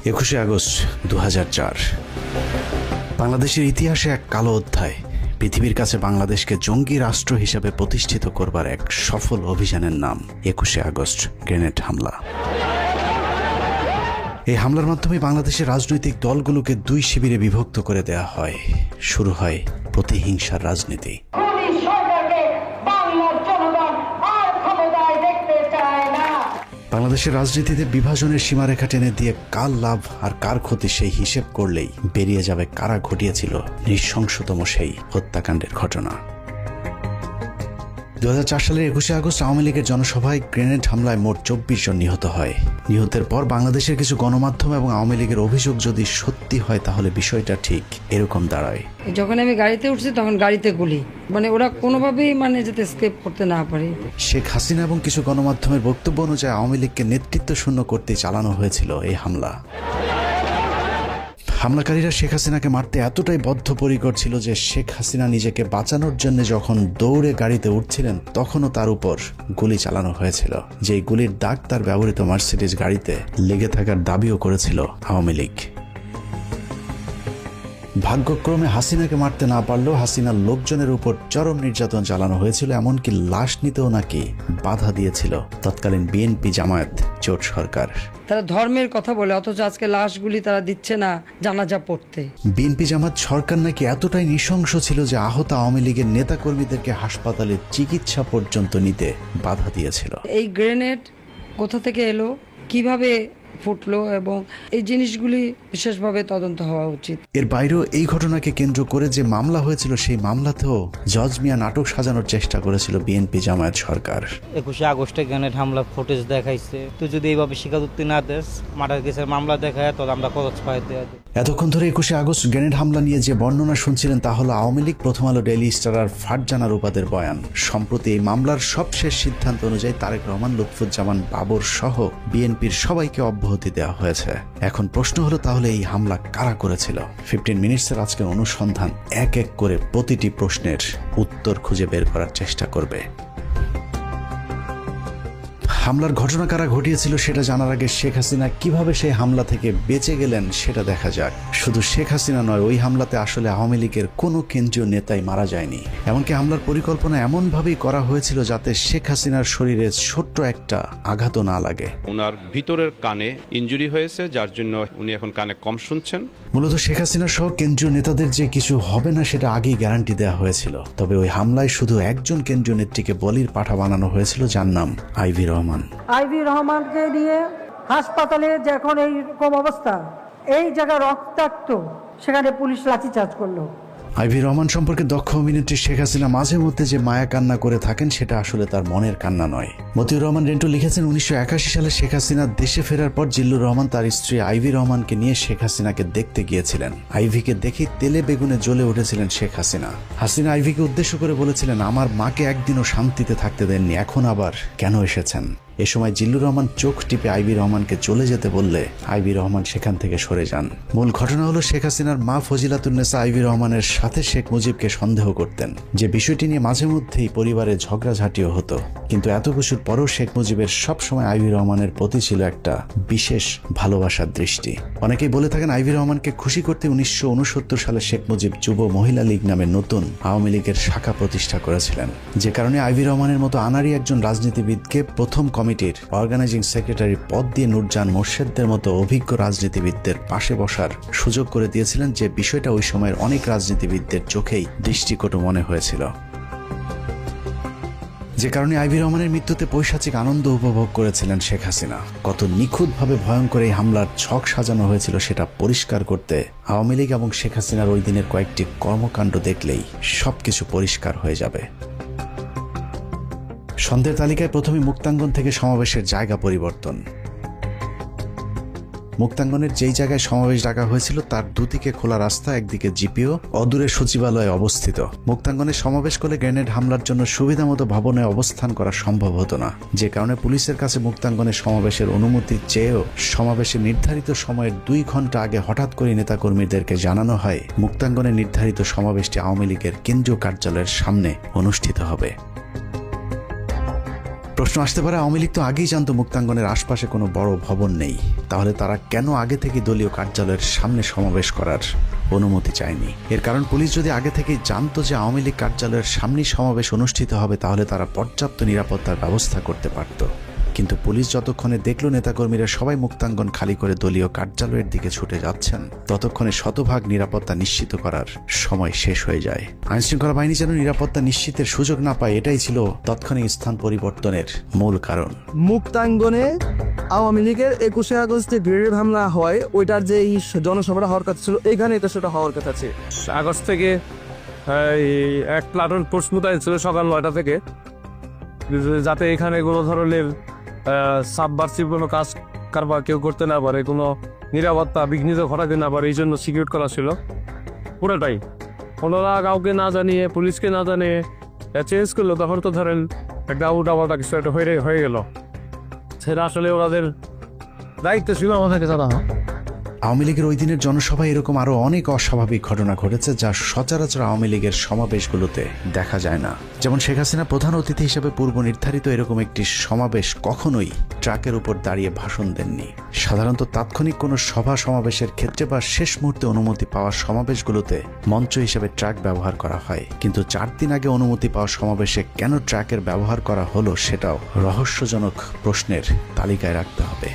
21শে August 2004 বাংলাদেশের ইতিহাসে এক কালো অধ্যায়। পৃথিবীর কাছে বাংলাদেশকে জঙ্গি রাষ্ট্র হিসেবে প্রতিষ্ঠিত করবার এক সফল অভিযানের নাম 21শে আগস্ট গ্রেনেড হামলা। এই হামলার মাধ্যমে বাংলাদেশের রাজনৈতিক দলগুলোকে দুই শিবিরে বিভক্ত করে দেয়া হয়। শুরু হয় প্রতিহিংসার রাজনীতি। বাংলাদেশের রাজনীতিতে বিভাজনের সীমারেখা টেনে দিয়ে কার লাভ আর কার ক্ষতি সেই হিসেব করলেই বেরিয়ে যাবে কারা ঘটিয়েছিল নৃশংসতম সেই হত্যাকাণ্ডের ঘটনা। 2004 সালের 21শে আগস্ট আওয়ামী লীগের জনসভায় গ্রেনেড হামলায় মোট 24 জন নিহত হয়। নিহতের পর বাংলাদেশের কিছু গণমাধ্যম এবং আওয়ামী লীগের অভিযোগ যদি সত্যি হয় তাহলে বিষয়টা ঠিক এরকম দাঁড়ায়। যখন আমি গাড়িতে উঠছি তখন গাড়িতে গুলি, ওরা কোনোভাবেই যাতে এসকেপ করতে না পারে। শেখ হাসিনা এবং কিছু গণমাধ্যমের বক্তব্য অনুযায়ী আওয়ামী লীগকে নেতৃত্ব শূন্য করতে চালানো হয়েছিল এই হামলা। হামলাকারীরা শেখ হাসিনাকে মারতে এতটাই বদ্ধপরিকর ছিল যে শেখ হাসিনা নিজেকে বাঁচানোর জন্য যখন দৌড়ে গাড়িতে উঠছিলেন তখনও তার উপর গুলি চালানো হয়েছিল, যেই গুলির দাগ তার ব্যবহৃত মার্সিডিজ গাড়িতে লেগে থাকার দাবিও করেছিল আওয়ামী লীগ। ভাগ্যক্রমে হাসিনাকে মারতে না পারলেও হাসিনার লোকজনের উপর চরম নির্যাতন চালানো হয়েছিল, এমনকি লাশ নিতেও নাকি বাধা দিয়েছিল তৎকালীন বিএনপি জামায়াত জোট সরকার। তারা ধর্মের কথা বলে অথচ আজকে লাশগুলি তারা দিচ্ছে না জানাজা পড়তে। বিএনপি জামায়াত সরকার নাকি এতটাই নৃশংস ছিল যে আহত আওয়ামী লীগের নেতাকর্মীদেরকে হাসপাতালে চিকিৎসা পর্যন্ত নিতে বাধা দিয়েছিল। এই গ্রেনেড কোথা থেকে এলো, কিভাবে ফুটলো, এবং এই জিনিসগুলি বিশেষভাবে তদন্ত হওয়া উচিত। এর বাইরেও এই ঘটনাকে কেন্দ্র করে যে মামলা হয়েছিল সেই মামলাতেও জজ মিয়া নাটক সাজানোর চেষ্টা করেছিল বিএনপি জামায়াত সরকার। 21শে আগস্টে গ্রেনেড হামলা ফুটেজ দেখাইছে, তুই যদি এইভাবে স্বীকারোক্তি না দেস, মার্ডার কেসের মামলা দেখায় তো আমরা খরচ পাই দেয়া। এতক্ষণ ধরে 21শে আগস্ট গ্রেনেড হামলা নিয়ে যে বর্ণনা শুনছিলেন তা হলো আওয়ামী লীগ, প্রথম আলো, ডেইলি স্টার আর ফারজানা রূপাদের বয়ান। সম্প্রতি এই মামলার সবশেষ সিদ্ধান্ত অনুযায়ী তারেক রহমান, লুৎফুজ্জামান বাবর সহ বিএনপির সবাইকে অব্যাহতি দেওয়া হয়েছে। এখন প্রশ্ন হলো তাহলে এই হামলা কারা করেছিল? 15 মিনিটসের আজকের অনুসন্ধান এক এক করে প্রতিটি প্রশ্নের উত্তর খুঁজে বের করার চেষ্টা করবে। হামলার ঘটনা কারা ঘটিয়েছিল সেটা জানার আগে শেখ হাসিনা কিভাবে সেই হামলা থেকে বেঁচে গেলেন সেটা দেখা যাক। শুধু শেখ হাসিনা নয়, ওই হামলাতে আসলে আওয়ামী লীগের কোনো কেন্দ্রীয় নেতাই মারা যায়নি। এমনকি হামলার পরিকল্পনা এমনভাবেই করা হয়েছিল যাতে শেখ হাসিনার শরীরে ছোট্ট একটা আঘাতও না লাগে। ওনার ভিতরের কানে ইনজুরি হয়েছে, যার জন্য উনি এখন কানে কম শুনছেন। মূলত শেখ হাসিনা সহ কেন্দ্রীয় নেতাদের যে কিছু হবে না সেটা আগেই গ্যারান্টি দেওয়া হয়েছিল। তবে ওই হামলায় শুধু একজন কেন্দ্রীয় নেত্রীকে বলির পাঠা বানানো হয়েছিল, যার নাম আইভি রহমান। আইভি রহমানকে নিয়ে হাসপাতালে যখন এইরকম অবস্থা, এই জায়গা রক্তাক্ত, সেখানে পুলিশ লাঠিচার্জ করলো। আইভি রহমান সম্পর্কে দক্ষ অভিনেত্রী শেখ হাসিনা মাঝে মধ্যে যে মায়া কান্না করে থাকেন সেটা আসলে তার মনের কান্না নয়। মতিউর রহমান রেন্টু লিখেছেন, 1981 সালে শেখ হাসিনা দেশে ফেরার পর জিল্লুর রহমান তার স্ত্রী আইভি রহমানকে নিয়ে শেখ হাসিনাকে দেখতে গিয়েছিলেন। আইভিকে দেখে তেলে বেগুনে জ্বলে উঠেছিলেন শেখ হাসিনা। হাসিনা আইভিকে উদ্দেশ্য করে বলেছিলেন, আমার মাকে একদিনও শান্তিতে থাকতে দেননি, এখন আবার কেন এসেছেন? এ সময় জিল্লুর রহমান চোখ টিপে আইভি রহমানকে চলে যেতে বললে আইভি রহমান সেখান থেকে সরে যান। মূল ঘটনা হলো শেখ হাসিনার মা ফজিলাতুন্নেসা আইভি রহমানের সাথে শেখ মুজিবকে সন্দেহ করতেন, যে বিষয়টি নিয়ে মাঝে মধ্যেই পরিবারে ঝগড়াঝাটিও হতো। কিন্তু এত কিছুর পরও শেখ মুজিবের সবসময় আইভি রহমানের প্রতি ছিল একটা বিশেষ ভালোবাসার দৃষ্টি। অনেকেই বলে থাকেন আইভি রহমানকে খুশি করতে 1969 সালে শেখ মুজিব যুব মহিলা লীগ নামে নতুন আওয়ামী লীগের শাখা প্রতিষ্ঠা করেছিলেন, যে কারণে আইভি রহমানের মতো আনাড়ি একজন রাজনীতিবিদকে প্রথম কমিটির অর্গানাইজিং সেক্রেটারি পদ দিয়ে নূরজাহান মোর্শেদদের মতো অভিজ্ঞ রাজনীতিবিদদের পাশে বসার সুযোগ করে দিয়েছিলেন, যে বিষয়টা ওই সময়ের অনেক রাজনীতিবিদদের চোখেই দৃষ্টিকটু মনে হয়েছিল। যে কারণে আইভি রহমানের মৃত্যুতে পৈশাচিক আনন্দ উপভোগ করেছিলেন শেখ হাসিনা। কত নিখুঁতভাবে ভয়ঙ্কর এই হামলার ছক সাজানো হয়েছিল সেটা পরিষ্কার করতে আওয়ামী লীগ এবং শেখ হাসিনার ওই দিনের কয়েকটি কর্মকাণ্ড দেখলেই সবকিছু পরিষ্কার হয়ে যাবে। সন্ধ্যের তালিকায় প্রথমে মুক্তাঙ্গন থেকে সমাবেশের জায়গা পরিবর্তন। মুক্তাঙ্গনের যেই জায়গায় সমাবেশ ডাকা হয়েছিল তার দুদিকে খোলা রাস্তা, একদিকে জিপিও, অদূরে সচিবালয় অবস্থিত। মুক্তাঙ্গনে সমাবেশ করলে গ্রেনেড হামলার জন্য সুবিধামতো ভবনে অবস্থান করা সম্ভব হতো না, যে কারণে পুলিশের কাছে মুক্তাঙ্গনে সমাবেশের অনুমতি চেয়েও সমাবেশের নির্ধারিত সময়ের 2 ঘন্টা আগে হঠাৎ করে নেতাকর্মীদেরকে জানানো হয় মুক্তাঙ্গনে নির্ধারিত সমাবেশটি আওয়ামী লীগের কেন্দ্রীয় কার্যালয়ের সামনে অনুষ্ঠিত হবে। প্রশ্ন আসতে পারে, আওয়ামী লীগ তো আগেই জানতো মুক্তাঙ্গনের আশপাশে কোনো বড় ভবন নেই, তাহলে তারা কেন আগে থেকে দলীয় কার্যালয়ের সামনে সমাবেশ করার অনুমতি চায়নি? এর কারণ, পুলিশ যদি আগে থেকেই জানতো যে আওয়ামী লীগ কার্যালয়ের সামনেই সমাবেশ অনুষ্ঠিত হবে, তাহলে তারা পর্যাপ্ত নিরাপত্তার ব্যবস্থা করতে পারত। কিন্তু পুলিশ যতক্ষণে দেখল নেতাকর্মীরা সবাই মুক্তাঙ্গন খালি করে দলীয় কার্যালয়ের দিকে ছুটে যাচ্ছেন, ততক্ষণে শতভাগ নিরাপত্তা নিশ্চিত করার সময় শেষ হয়ে যায়। আইনশৃঙ্খলা বাহিনী যেন নিরাপত্তা নিশ্চিতের সুযোগ না পায়, এটাই ছিল তাৎক্ষণিক স্থান পরিবর্তনের মূল কারণ। মুক্তাঙ্গনে আওয়ামী লীগের 21শে আগস্টে গ্রেনেড হামলা হয়, ওইটার যে এই জনসভাটা হওয়ার কথা ছিল, এইখানে এটা সেটা হওয়ার কথা ছিল। আগস্ট থেকে এক প্লাটুন ফোর্স মোতায়েন ছিল সকাল 9টা থেকে, যাতে এখানে কোনো ধরনের সাবভার্সিভ কোনো কাজ কারবার কেউ করতে না পারে, কোনো নিরাপত্তা বিঘ্নিত ঘটাতে না পারে, এই জন্য সিকিউর করা ছিল পুরোটাই। ওনারা কাউকে না জানিয়ে, পুলিশকে না জানিয়ে চেঞ্জ করলো, তখন তো ধরেন একটা উল্টাপাল্টা কিছু একটা হয়ে গেল। সেটা আসলে ওনাদের দায়িত্ব ছিল আমাদেরকে জানানো। আওয়ামী লীগের ওই দিনের জনসভায় এরকম আরো অনেক অস্বাভাবিক ঘটনা ঘটেছে, যা সচরাচর আওয়ামী লীগের সমাবেশগুলোতে দেখা যায় না। যেমন শেখ হাসিনা প্রধান অতিথি হিসেবে পূর্ব নির্ধারিত এরকম একটি সমাবেশ কখনোই ট্রাকের উপর দাঁড়িয়ে ভাষণ দেননি। সাধারণত তাৎক্ষণিক কোনো সভা সমাবেশের ক্ষেত্রে বা শেষ মুহূর্তে অনুমতি পাওয়া সমাবেশগুলোতে মঞ্চ হিসেবে ট্রাক ব্যবহার করা হয়, কিন্তু 4 দিন আগে অনুমতি পাওয়া সমাবেশে কেন ট্রাকের ব্যবহার করা হলো, সেটাও রহস্যজনক প্রশ্নের তালিকায় রাখতে হবে।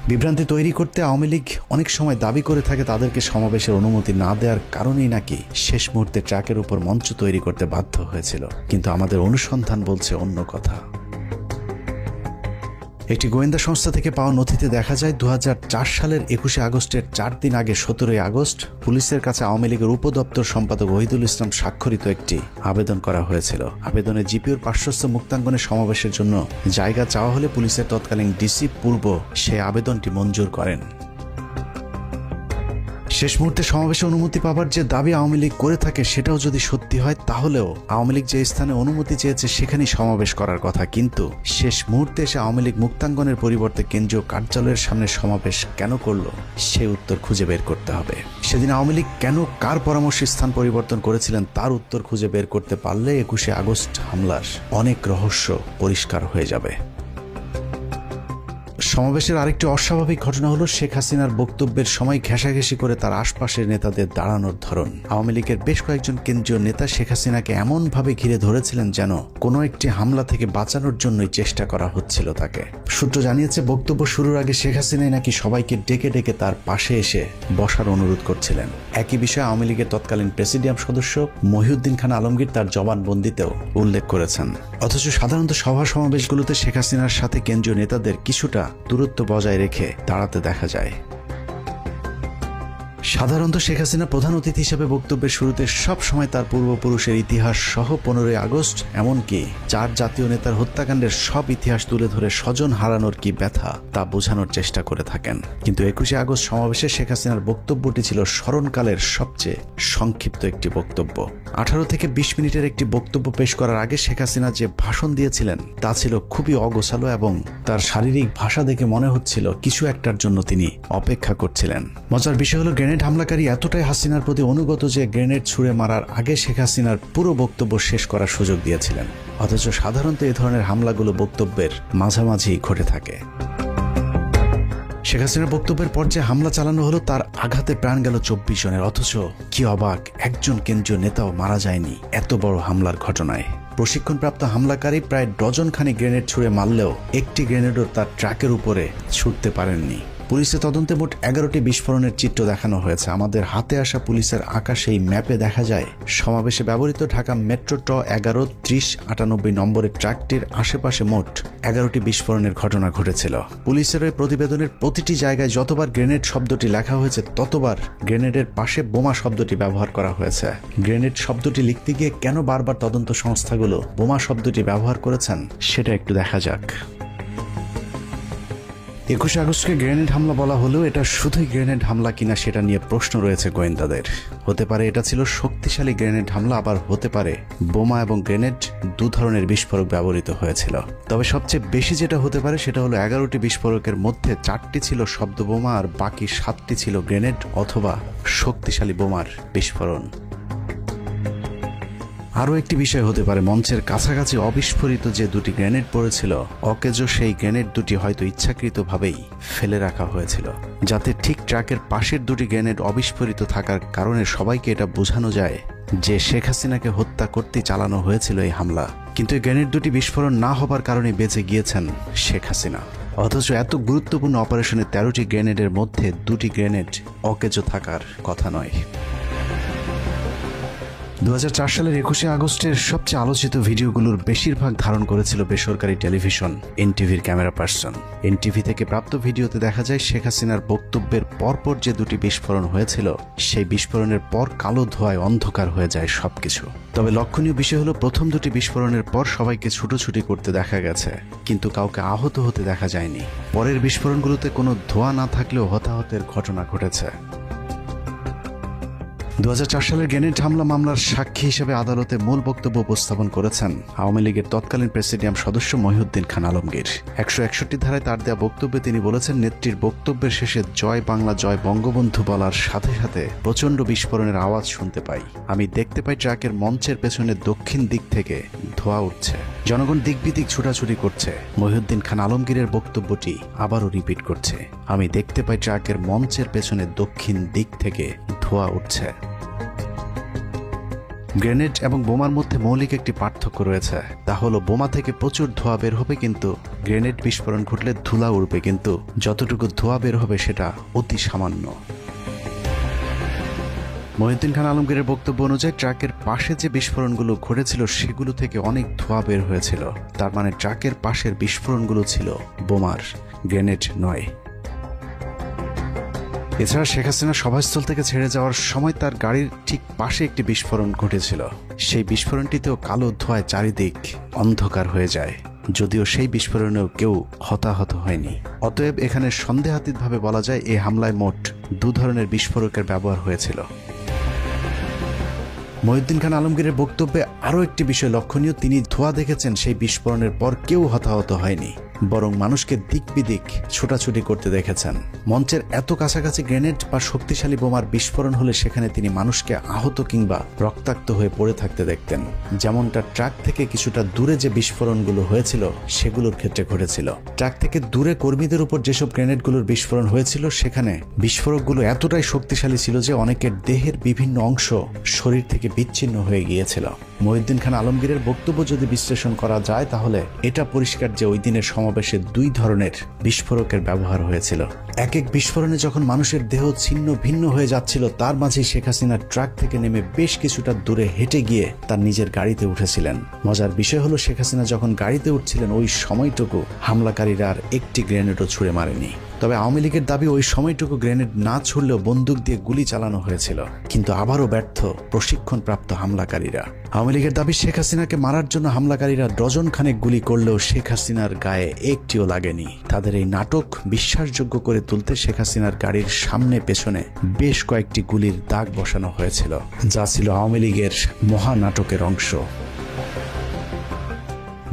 বিভ্রান্তি তৈরি করতে আওয়ামী লীগ অনেক সময় দাবি করে থাকে তাদেরকে সমাবেশের অনুমতি না দেওয়ার কারণেই নাকি শেষ মুহূর্তে ট্রাকের উপর মঞ্চ তৈরি করতে বাধ্য হয়েছিল, কিন্তু আমাদের অনুসন্ধান বলছে অন্য কথা। একটি গোয়েন্দা সংস্থা থেকে পাওয়া নথিতে দেখা যায় 2004 সালের 21শে আগস্টের 4 দিন আগে 17ই আগস্ট পুলিশের কাছে আওয়ামী লীগের উপদপ্তর সম্পাদক ওহিদুল ইসলাম স্বাক্ষরিত একটি আবেদন করা হয়েছিল। আবেদনে জিপিওর পার্শ্বস্থ মুক্তাঙ্গনের সমাবেশের জন্য জায়গা চাওয়া হলে পুলিশের তৎকালীন ডিসি পূর্ব সেই আবেদনটি মঞ্জুর করেন। শেষ মুহূর্তে সমাবেশে অনুমতি পাবার যে দাবি আওয়ামী লীগ করে থাকে, সেটাও যদি সত্যি হয়, তাহলেও আওয়ামী লীগ যে স্থানে অনুমতি চেয়েছে সেখানেই সমাবেশ করার কথা। কিন্তু শেষ মুহূর্তে এসে আওয়ামী লীগ মুক্তাঙ্গনের পরিবর্তে কেন্দ্রীয় কার্যালয়ের সামনে সমাবেশ কেন করলো, সে উত্তর খুঁজে বের করতে হবে। সেদিন আওয়ামী লীগ কেন কার পরামর্শে স্থান পরিবর্তন করেছিলেন, তার উত্তর খুঁজে বের করতে পারলে 21শে আগস্ট হামলার অনেক রহস্য পরিষ্কার হয়ে যাবে। সমাবেশের আরেকটি অস্বাভাবিক ঘটনা হলো শেখ হাসিনার বক্তব্যের সময় ঘেঁষাঘেঁষি করে তার আশপাশের নেতাদের দাঁড়ানোর ধরন। আওয়ামী লীগের বেশ কয়েকজন কেন্দ্রীয় নেতা শেখ হাসিনাকে এমনভাবে ঘিরে ধরেছিলেন যেন কোনো একটি হামলা থেকে বাঁচানোর জন্যই চেষ্টা করা হচ্ছিল তাকে। সূত্র জানিয়েছে, বক্তব্য শুরুর আগে শেখ হাসিনাই নাকি সবাইকে ডেকে ডেকে তার পাশে এসে বসার অনুরোধ করছিলেন। একই বিষয়ে আওয়ামী লীগের তৎকালীন প্রেসিডিয়াম সদস্য মহিউদ্দিন খান আলমগীর তার জবানবন্দিতেও উল্লেখ করেছেন। অথচ সাধারণত সভা সমাবেশগুলোতে শেখ হাসিনার সাথে কেন্দ্রীয় নেতাদের কিছুটা দূরত্ব বজায় রেখে দাঁড়াতে দেখা যায়। সাধারণত শেখ হাসিনা প্রধান অতিথি হিসেবে বক্তব্যের শুরুতে সব সময় তার পূর্বপুরুষের ইতিহাস সহ 15ই আগস্ট এমনকি 4 জাতীয় নেতার হত্যাকাণ্ডের সব ইতিহাস তুলে ধরে স্বজন হারানোর কি ব্যথা তা বোঝানোর চেষ্টা করে থাকেন। কিন্তু 21শে আগস্ট সমাবেশে শেখ হাসিনার বক্তব্যটি ছিল স্মরণকালের সবচেয়ে সংক্ষিপ্ত একটি বক্তব্য। 18 থেকে 20 মিনিটের একটি বক্তব্য পেশ করার আগে শেখ হাসিনা যে ভাষণ দিয়েছিলেন তা ছিল খুবই অগোছালো এবং তার শারীরিক ভাষা দেখে মনে হচ্ছিল কিছু একটার জন্য তিনি অপেক্ষা করছিলেন। মজার বিষয় হলো, গ্রেনেড হামলাকারী এতটাই হাসিনার প্রতি অনুগত যে গ্রেনেড ছুঁড়ে মারার আগে শেখ হাসিনার পুরো বক্তব্য শেষ করার সুযোগ দিয়েছিলেন। অথচ সাধারণত এই ধরনের হামলাগুলো বক্তব্যের মাঝামাঝি ঘটে থাকে। শেখ হাসিনার বক্তব্যের পর যে হামলা চালানো হলো তার আঘাতে প্রাণ গেল 24 জনের। অথচ কি অবাক, একজন কেন্দ্রীয় নেতাও মারা যায়নি এত বড় হামলার ঘটনায়। প্রশিক্ষণপ্রাপ্ত হামলাকারী প্রায় ডজনখানি গ্রেনেড ছুঁড়ে মারলেও একটি গ্রেনেডও তার ট্রাকের উপরে ছুটতে পারেননি। পুলিশের তদন্তে মোট 11টি বিস্ফোরণের চিত্র দেখানো হয়েছে। আমাদের হাতে আসা পুলিশের আঁকা সেই ম্যাপে দেখা যায় সমাবেশে ব্যবহৃত ঢাকা মেট্রো ট 11-30-98 নম্বরের ট্রাকটির আশেপাশে মোট 11টি বিস্ফোরণের ঘটনা ঘটেছিল। পুলিশের ওই প্রতিবেদনের প্রতিটি জায়গায় যতবার গ্রেনেড শব্দটি লেখা হয়েছে ততবার গ্রেনেডের পাশে বোমা শব্দটি ব্যবহার করা হয়েছে। গ্রেনেড শব্দটি লিখতে গিয়ে কেন বারবার তদন্ত সংস্থাগুলো বোমা শব্দটি ব্যবহার করেছেন সেটা একটু দেখা যাক। 21শে আগস্টকে গ্রেনেড হামলা বলা হলেও এটা শুধুই গ্রেনেড হামলা কিনা সেটা নিয়ে প্রশ্ন রয়েছে গোয়েন্দাদের। হতে পারে এটা ছিল শক্তিশালী গ্রেনেড হামলা, আবার হতে পারে বোমা এবং গ্রেনেড দু ধরনের বিস্ফোরক ব্যবহৃত হয়েছিল। তবে সবচেয়ে বেশি যেটা হতে পারে সেটা হলো 11টি বিস্ফোরকের মধ্যে 4টি ছিল শব্দ বোমা আর বাকি 7টি ছিল গ্রেনেড অথবা শক্তিশালী বোমার বিস্ফোরণ। আরও একটি বিষয় হতে পারে, মঞ্চের কাছাকাছি অবিস্ফোরিত যে দুটি গ্রেনেড পড়েছিল, অকেজো সেই গ্রেনেড দুটি হয়তো ইচ্ছাকৃতভাবেই ফেলে রাখা হয়েছিল, যাতে ঠিক ট্রাকের পাশের দুটি গ্রেনেড অবিস্ফোরিত থাকার কারণে সবাইকে এটা বোঝানো যায় যে শেখ হাসিনাকে হত্যা করতে চালানো হয়েছিল এই হামলা। কিন্তু এই গ্রেনেড দুটি বিস্ফোরণ না হবার কারণে বেঁচে গিয়েছেন শেখ হাসিনা। অথচ এত গুরুত্বপূর্ণ অপারেশনে 13টি গ্রেনেডের মধ্যে 2টি গ্রেনেড অকেজো থাকার কথা নয়। 2004 সালের 21শে আগস্টের সবচেয়ে আলোচিত ভিডিওগুলোর বেশিরভাগ ধারণ করেছিল বেসরকারি টেলিভিশন এনটিভির ক্যামেরা পার্সন। এনটিভি থেকে প্রাপ্ত ভিডিওতে দেখা যায় শেখ হাসিনার বক্তব্যের পরপর যে দুটি বিস্ফোরণ হয়েছিল, সেই বিস্ফোরণের পর কালো ধোঁয়ায় অন্ধকার হয়ে যায় সবকিছু। তবে লক্ষণীয় বিষয় হলো, প্রথম দুটি বিস্ফোরণের পর সবাইকে ছুটোছুটি করতে দেখা গেছে, কিন্তু কাউকে আহত হতে দেখা যায়নি। পরের বিস্ফোরণগুলোতে কোনো ধোঁয়া না থাকলেও হতাহতের ঘটনা ঘটেছে। 2004 সালের গ্রেনেড হামলা মামলার সাক্ষী হিসেবে আদালতে মূল বক্তব্য উপস্থাপন করেছেন আওয়ামী লীগের তৎকালীন প্রেসিডিয়াম সদস্য মহিউদ্দিন খান আলমগীর। 161 ধারায় তার দেয়া বক্তব্যে তিনি বলেছেন, নেত্রীর বক্তব্যের শেষে জয় বাংলা জয় বঙ্গবন্ধু বলার সাথে সাথে প্রচণ্ড বিস্ফোরণের আওয়াজ শুনতে পাই। আমি দেখতে পাই ট্রাকের মঞ্চের পেছনে দক্ষিণ দিক থেকে ধোঁয়া উঠছে, জনগণ দিক বিদিক ছুটাছুটি করছে। মহিউদ্দিন খান আলমগীরের বক্তব্যটি আবারও রিপিট করছে, আমি দেখতে পাই ট্রাকের মঞ্চের পেছনে দক্ষিণ দিক থেকে ধোঁয়া উঠছে। গ্রেনেড এবং বোমার মধ্যে মৌলিক একটি পার্থক্য রয়েছে, তা হলো বোমা থেকে প্রচুর ধোঁয়া বের হবে, কিন্তু গ্রেনেড বিস্ফোরণ ঘটলে ধুলা উড়বে, কিন্তু যতটুকু ধোঁয়া বের হবে সেটা অতি সামান্য। মহিউদ্দিন খান আলমগীরের বক্তব্য অনুযায়ী ট্রাকের পাশে যে বিস্ফোরণগুলো ঘটেছিল সেগুলো থেকে অনেক ধোঁয়া বের হয়েছিল। তার মানে ট্রাকের পাশের বিস্ফোরণগুলো ছিল বোমার, গ্রেনেড নয়। এছাড়া শেখ হাসিনা সভাস্থল থেকে ছেড়ে যাওয়ার সময় তার গাড়ির ঠিক পাশে একটি বিস্ফোরণ ঘটেছিল। সেই বিস্ফোরণটিতেও কালো ধোঁয়ায় চারিদিক অন্ধকার হয়ে যায়, যদিও সেই বিস্ফোরণেও কেউ হতাহত হয়নি। অতএব এখানে সন্দেহাতীতভাবে বলা যায় এই হামলায় মোট 2 ধরনের বিস্ফোরকের ব্যবহার হয়েছিল। মহিউদ্দিন খান আলমগীরের বক্তব্যে আরও একটি বিষয় লক্ষণীয়, তিনি ধোঁয়া দেখেছেন সেই বিস্ফোরণের পর কেউ হতাহত হয়নি, বরং মানুষকে দিক বিদিক ছোটাছুটি করতে দেখেছেন। মঞ্চের এত কাছাকাছি গ্রেনেড বা শক্তিশালী বোমার বিস্ফোরণ হলে সেখানে তিনি মানুষকে আহত কিংবা রক্তাক্ত হয়ে পড়ে থাকতে দেখতেন, যেমনটা ট্রাক থেকে কিছুটা দূরে যে বিস্ফোরণগুলো হয়েছিল সেগুলোর ক্ষেত্রে ঘটেছিল। ট্রাক থেকে দূরে কর্মীদের উপর যেসব গ্রেনেডগুলোর বিস্ফোরণ হয়েছিল, সেখানে বিস্ফোরকগুলো এতটাই শক্তিশালী ছিল যে অনেকের দেহের বিভিন্ন অংশ শরীর থেকে বিচ্ছিন্ন হয়ে গিয়েছিল। মহিউদ্দিন খান আলমগীরের বক্তব্য যদি বিশ্লেষণ করা যায়, তাহলে এটা পরিষ্কার যে ওই দিনের সমাবেশে 2 ধরনের বিস্ফোরকের ব্যবহার হয়েছিল। এক এক বিস্ফোরণে যখন মানুষের দেহ ছিন্ন ভিন্ন হয়ে যাচ্ছিল, তার মাঝেই শেখ হাসিনা ট্রাক থেকে নেমে বেশ কিছুটা দূরে হেঁটে গিয়ে তার নিজের গাড়িতে উঠেছিলেন। মজার বিষয় হলো, শেখ হাসিনা যখন গাড়িতে উঠছিলেন ওই সময়টুকু হামলাকারীরা আর একটি গ্রেনেডও ছুঁড়ে মারেনি। তবে আওয়ামী লীগের দাবি, ওই সময়টুকু গ্রেনেড না ছুড়লেও বন্দুক দিয়ে গুলি চালানো হয়েছিল, কিন্তু আবারও ব্যর্থ প্রশিক্ষণপ্রাপ্ত হামলাকারীরা। আওয়ামী লীগের দাবি, শেখ হাসিনাকে মারার জন্য হামলাকারীরা ডজন খানেক গুলি করলেও শেখ হাসিনার গায়ে একটিও লাগেনি। তাদের এই নাটক বিশ্বাসযোগ্য করে তুলতে শেখ হাসিনার গাড়ির সামনে পেছনে বেশ কয়েকটি গুলির দাগ বসানো হয়েছিল, যা ছিল আওয়ামী লীগের মহানাটকের অংশ।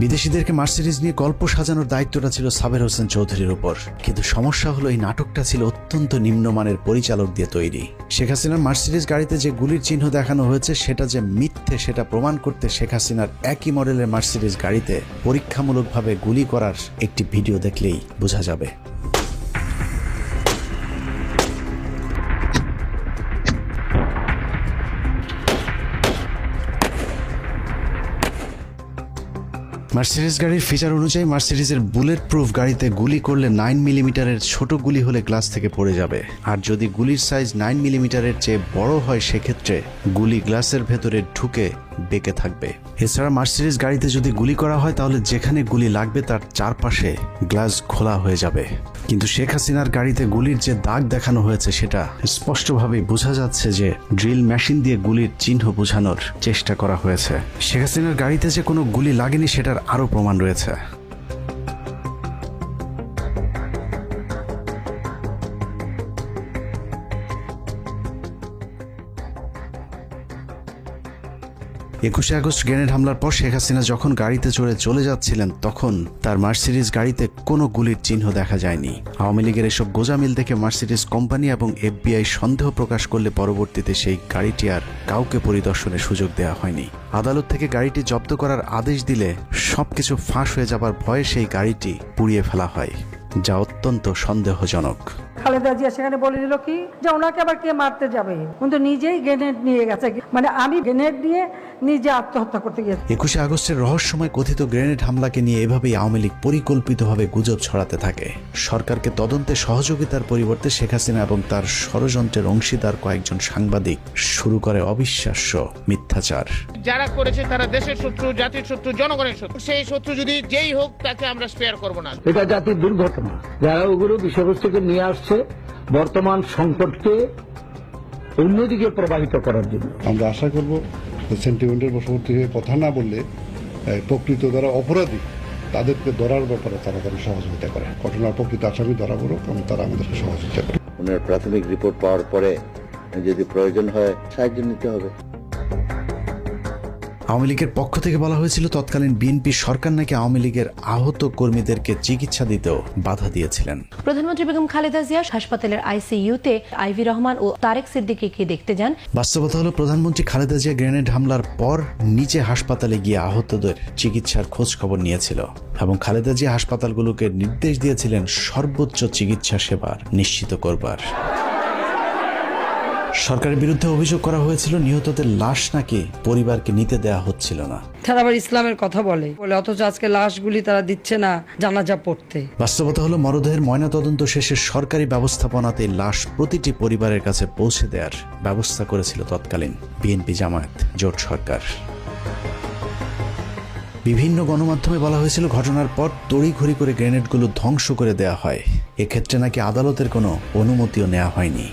বিদেশিদেরকে মার্সিডিজ নিয়ে গল্প সাজানোর দায়িত্বটা ছিল সাবের হোসেন চৌধুরীর উপর, কিন্তু সমস্যা হলো এই নাটকটা ছিল অত্যন্ত নিম্নমানের পরিচালক দিয়ে তৈরি। শেখ হাসিনার মার্সিডিজ গাড়িতে যে গুলির চিহ্ন দেখানো হয়েছে সেটা যে মিথ্যে, সেটা প্রমাণ করতে শেখ হাসিনার একই মডেলের মার্সিডিজ গাড়িতে পরীক্ষামূলকভাবে গুলি করার একটি ভিডিও দেখলেই বোঝা যাবে। মার্সিডিজ গাড়ির ফিচার অনুযায়ী মার্সিডিজের বুলেট প্রুফ গাড়িতে গুলি করলে 9 মিলিমিটারের ছোট গুলি হলে গ্লাস থেকে পড়ে যাবে, আর যদি গুলির সাইজ 9 মিলিমিটারের চেয়ে বড় হয় সেক্ষেত্রে গুলি গ্লাসের ভেতরে ঢুকে বেঁকে থাকবে। এছাড়া মার্সিডিজ গাড়িতে যদি গুলি করা হয় তাহলে যেখানে গুলি লাগবে তার চারপাশে গ্লাস খোলা হয়ে যাবে। কিন্তু শেখ হাসিনার গাড়িতে গুলির যে দাগ দেখানো হয়েছে সেটা স্পষ্টভাবেই বোঝা যাচ্ছে যে ড্রিল মেশিন দিয়ে গুলির চিহ্ন বোঝানোর চেষ্টা করা হয়েছে। শেখ হাসিনার গাড়িতে যে কোনো গুলি লাগেনি সেটার আরও প্রমাণ রয়েছে। 21 আগস্ট গ্রেনেড হামলার পর শেখ হাসিনা যখন গাড়িতে চড়ে চলে যাচ্ছিলেন তখন তার মার্সিডিজ গাড়িতে কোনো গুলির চিহ্ন দেখা যায়নি। আওয়ামী লীগের এসব গোজামিল দেখে মার্সিডিজ কোম্পানি এবং FBI সন্দেহ প্রকাশ করলে পরবর্তীতে সেই গাড়িটি আর কাউকে পরিদর্শনের সুযোগ দেওয়া হয়নি। আদালত থেকে গাড়িটি জব্দ করার আদেশ দিলে সবকিছু ফাঁস হয়ে যাবার ভয়ে সেই গাড়িটি পুড়িয়ে ফেলা হয়, যা অত্যন্ত সন্দেহজনক। খালেদা জিয়া সেখানে বলে দিল কি যে ওনাকে আবার কে মারতে যাবে, কিন্তু নিজেই গ্রেনেড নিয়ে গেছে, মানে আমি গ্রেনেড দিয়ে নিজে আত্মহত্যা করতে গিয়েছি। 21 আগস্টের রহস্যময় কথিত গ্রেনেড হামলাকে নিয়ে এভাবেই আওয়ামী লীগ পরিকল্পিতভাবে গুজব ছড়াতে থাকে। সরকারকে তদন্তে সহযোগিতার পরিবর্তে শেখ হাসিনা এবং তার ষড়যন্ত্রের অংশীদার কয়েকজন সাংবাদিক শুরু করে অবিশ্বাস্য মিথ্যাচার। যারা করেছে তারা দেশের শত্রু, জাতির শত্রু, জনগণের শত্রু। সেই শত্রু যদি যেই হোক তাকে আমরা স্পেয়ার করব না। এটা জাতির দুর্ঘটনা। যারা ওগুলো বিষয়বস্তুকে নিয়ে আসছে বর্তমান সংকটকে অন্যদিকে প্রবাহিত করার জন্য, আমরা আশা করব সেন্টিমেন্টের বশবর্তী হয়ে কথা না বললে প্রকৃত যারা অপরাধী তাদেরকে ধরার ব্যাপারে তারা সহযোগিতা করে, ঘটনার প্রকৃত আসামি ধরা পড়ুক এবং তারা আমাদেরকে সহযোগিতা করে। ওনার প্রাথমিক রিপোর্ট পাওয়ার পরে যদি প্রয়োজন হয় সাহায্য নিতে হবে। আওয়ামী লীগের পক্ষ থেকে বলা হয়েছিল তৎকালীন বিএনপি সরকার নাকি আওয়ামী লীগের আহত কর্মীদেরকে চিকিৎসা দিতেও বাধা দিয়েছিলেন। প্রধানমন্ত্রী বেগম খালেদা জিয়া হাসপাতালের ICUতে আইভি রহমান ও তারেক সিদ্দিকীকে দেখতে যান। বাস্তবতা হলো প্রধানমন্ত্রী খালেদা জিয়া গ্রেনেড হামলার পর নিজে হাসপাতালে গিয়ে আহতদের চিকিৎসার খোঁজ খবর নিয়েছিল এবং খালেদা জিয়া হাসপাতালগুলোকে নির্দেশ দিয়েছিলেন সর্বোচ্চ চিকিৎসা সেবা নিশ্চিত করবার। সরকারের বিরুদ্ধে অভিযোগ করা হয়েছিল নিহতদের লাশ নাকি পরিবারকে নিতে দেয়া হচ্ছিল না। তারা আবার ইসলামের কথা বলে, অথচ আজকে লাশগুলি তারা দিচ্ছে না জানাজা পড়তে। বাস্তবতা হলো মরদেহের ময়নাতদন্ত শেষে সরকারি ব্যবস্থাপনাতে লাশ প্রতিটি পরিবারের কাছে পৌঁছে দেওয়ার ব্যবস্থা করেছিল তৎকালীন বিএনপি জামায়াত জোট সরকার। বিভিন্ন গণমাধ্যমে বলা হয়েছিল ঘটনার পর তড়িঘড়ি করে গ্রেনেডগুলো ধ্বংস করে দেয়া হয়। এক্ষেত্রে নাকি আদালতের কোনো অনুমতিও নেওয়া হয়নি।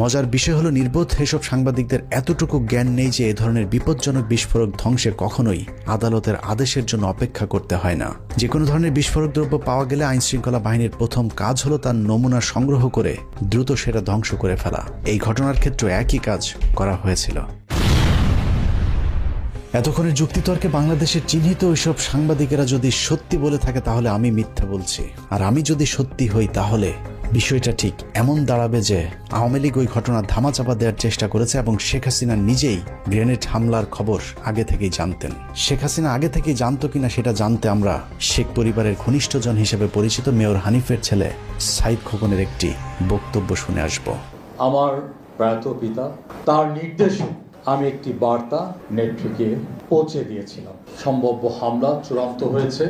মজার বিষয় হলো নির্বোধ এসব সাংবাদিকদের এতটুকু জ্ঞান নেই যে এ ধরনের বিপজ্জনক বিস্ফোরক ধ্বংসে কখনোই আদালতের আদেশের জন্য অপেক্ষা করতে হয় না। যে কোনো ধরনের বিস্ফোরক দ্রব্য পাওয়া গেলে আইনশৃঙ্খলা বাহিনীর প্রথম কাজ হলো তার নমুনা সংগ্রহ করে দ্রুত সেটা ধ্বংস করে ফেলা। এই ঘটনার ক্ষেত্রে একই কাজ করা হয়েছিল। এতক্ষণের যুক্তিতর্কে বাংলাদেশের চিহ্নিত ওইসব সাংবাদিকেরা যদি সত্যি বলে থাকে তাহলে আমি মিথ্যা বলছি, আর আমি যদি সত্যি হই তাহলে বিষয়টা ঠিক এমন দাঁড়াবে যে আওয়ামী লীগ ওই ঘটনা ধামাচাপা দেওয়ার চেষ্টা করেছে এবং শেখ হাসিনা নিজেই গ্রেনেড হামলার খবর আগে থেকেই জানতেন। শেখ হাসিনা আগে থেকেই জানতো কিনা সেটা জানতে আমরা শেখ পরিবারের ঘনিষ্ঠজন হিসেবে পরিচিত মেয়র হানিফের ছেলে সাইদ খোকনের একটি বক্তব্য শুনে আসব। আমার প্রয়াত পিতা তার নির্দেশে আমি একটি বার্তা নেত্রীকে পৌঁছে দিয়েছিলাম। সম্ভাব্য হামলা চূড়ান্ত হয়েছে।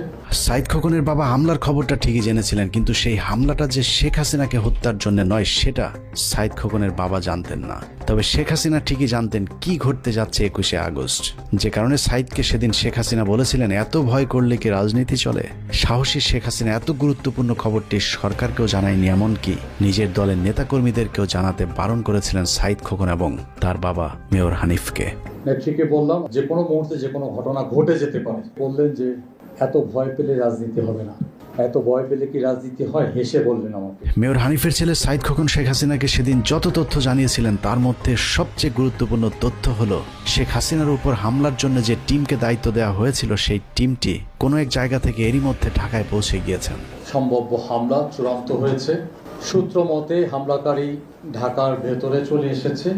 সাইদ খোকনের বাবা হামলার খবরটা ঠিকই জেনেছিলেন, কিন্তু সেই হামলাটা যে শেখ হাসিনাকে হত্যার জন্য নয় সেটা সাইদ খোকনের বাবা জানতেন না। তবে শেখ হাসিনা ঠিকই জানতেন কি ঘটতে যাচ্ছে 21 আগস্ট, যে কারণে সাইদকে সেদিন শেখ হাসিনা বলেছিলেন এত ভয় করলে কি রাজনীতি চলে। সাহসী শেখ হাসিনা এত গুরুত্বপূর্ণ খবরটি সরকারকেও জানায়নি, এমনকি নিজের দলের নেতাকর্মীদেরকেও জানাতে বারণ করেছিলেন সাইদ খোকন এবং তার বাবা মেয়র হানিফকে। নেত্রীকে বললাম যে কোনো মুহূর্তে যে কোনো ঘটনা ঘটে যেতে পারে। বললেন যে এত ভয় পেলে রাজনীতি হবে না। এত ভয় পেলে কি রাজনীতি হয়? হেসে বললেন আমাকে। মেয়র হানিফের ছেলে সাইদ খোকন শেখ হাসিনাকে সেদিন যত তথ্য জানিয়েছিলেন তার মধ্যে সবচেয়ে গুরুত্বপূর্ণ তথ্য হলো শেখ হাসিনার উপর হামলার জন্য যে টিমকে দায়িত্ব দেওয়া হয়েছিল সেই টিমটি কোনো এক জায়গা থেকে এরই মধ্যে ঢাকায় পৌঁছে গিয়েছেন। সম্ভাব্য হামলা চূড়ান্ত হয়েছে। সূত্র মতে হামলাকারী ঢাকার ভেতরে চলে এসেছে।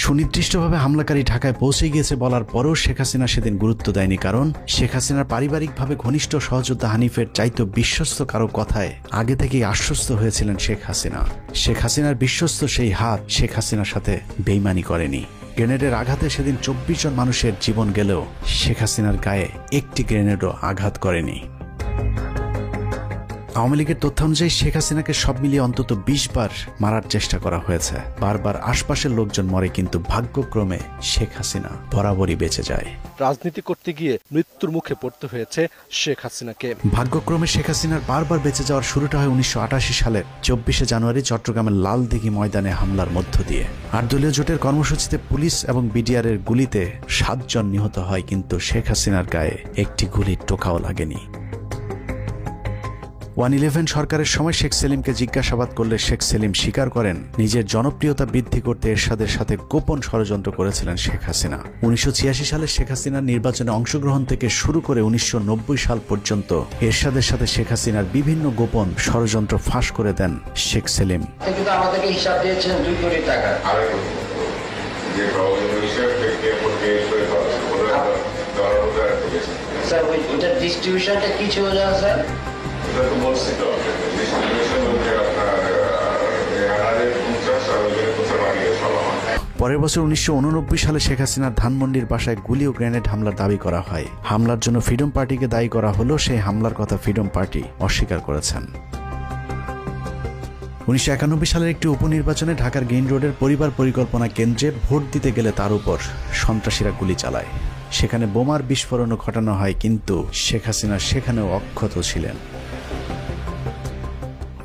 সুনির্দিষ্টভাবে হামলাকারী ঢাকায় পৌঁছে গিয়েছে বলার পরেও শেখ হাসিনা সেদিন গুরুত্ব দেয়নি, কারণ শেখ হাসিনার পারিবারিকভাবে ঘনিষ্ঠ সহযোদ্ধা হানিফের চাইতে বিশ্বস্ত কারো কথায় আগে থেকেই আশ্বস্ত হয়েছিলেন শেখ হাসিনা। শেখ হাসিনার বিশ্বস্ত সেই হাত শেখ হাসিনার সাথে বেইমানি করেনি। গ্রেনেডের আঘাতে সেদিন 24 জন মানুষের জীবন গেলেও শেখ হাসিনার গায়ে একটি গ্রেনেডও আঘাত করেনি। আওয়ামী লীগের তথ্য অনুযায়ী শেখ হাসিনাকে সব মিলিয়ে অন্তত 20 বার মারার চেষ্টা করা হয়েছে। বারবার আশপাশের লোকজন মরে, কিন্তু ভাগ্যক্রমে শেখ হাসিনা বরাবরই বেঁচে যায়। রাজনীতি করতে গিয়ে মৃত্যুর মুখে পড়তে হয়েছে শেখ হাসিনাকে। ভাগ্যক্রমে শেখ হাসিনার বারবার বেঁচে যাওয়ার শুরুটা হয় 1988 সালের 24শে জানুয়ারি চট্টগ্রামের লালদিঘি ময়দানে হামলার মধ্য দিয়ে। 8 দলীয় জোটের কর্মসূচিতে পুলিশ এবং বিডিআরের গুলিতে 7 জন নিহত হয়, কিন্তু শেখ হাসিনার গায়ে একটি গুলির টোকাও লাগেনি। 111 সরকারের সময় শেখ সেলিমকে জিজ্ঞাসাবাদ করলে শেখ সেলিম স্বীকার করেন নিজের জনপ্রিয়তা বৃদ্ধি করতে এরশাদের সাথে গোপন ষড়যন্ত্র করেছিলেন শেখ হাসিনা। 1986 সালে শেখ হাসিনার নির্বাচনে অংশগ্রহণ থেকে শুরু করে 1990 সাল পর্যন্ত এরশাদের সাথে শেখ হাসিনার বিভিন্ন গোপন ষড়যন্ত্র ফাঁস করে দেন শেখ সেলিম। কিন্তু আমাদেরকে হিসাব দিয়েছেন 2 কোটি টাকা। স্যার ওইটার ডিস্ট্রিবিউশনটা কি ছিল জানেন স্যার? এটা তো বলছি তো ডিস্ট্রিবিউশন হচ্ছে আপনার পরের বছর 1989 সালে শেখ হাসিনার ধানমন্ডির বাসায় গুলি ও গ্রেনেড হামলার দাবি করা হয়। হামলার জন্য ফ্রিডম পার্টিকে দায়ী করা হলো, সেই হামলার কথা ফ্রিডম পার্টি অস্বীকার করেছেন। 1991 সালের একটি উপনির্বাচনে ঢাকার গ্রিন রোডের পরিবার পরিকল্পনা কেন্দ্রে ভোট দিতে গেলে তার উপর সন্ত্রাসীরা গুলি চালায়। সেখানে বোমার বিস্ফোরণও ঘটানো হয়, কিন্তু শেখ হাসিনা সেখানেও অক্ষত ছিলেন।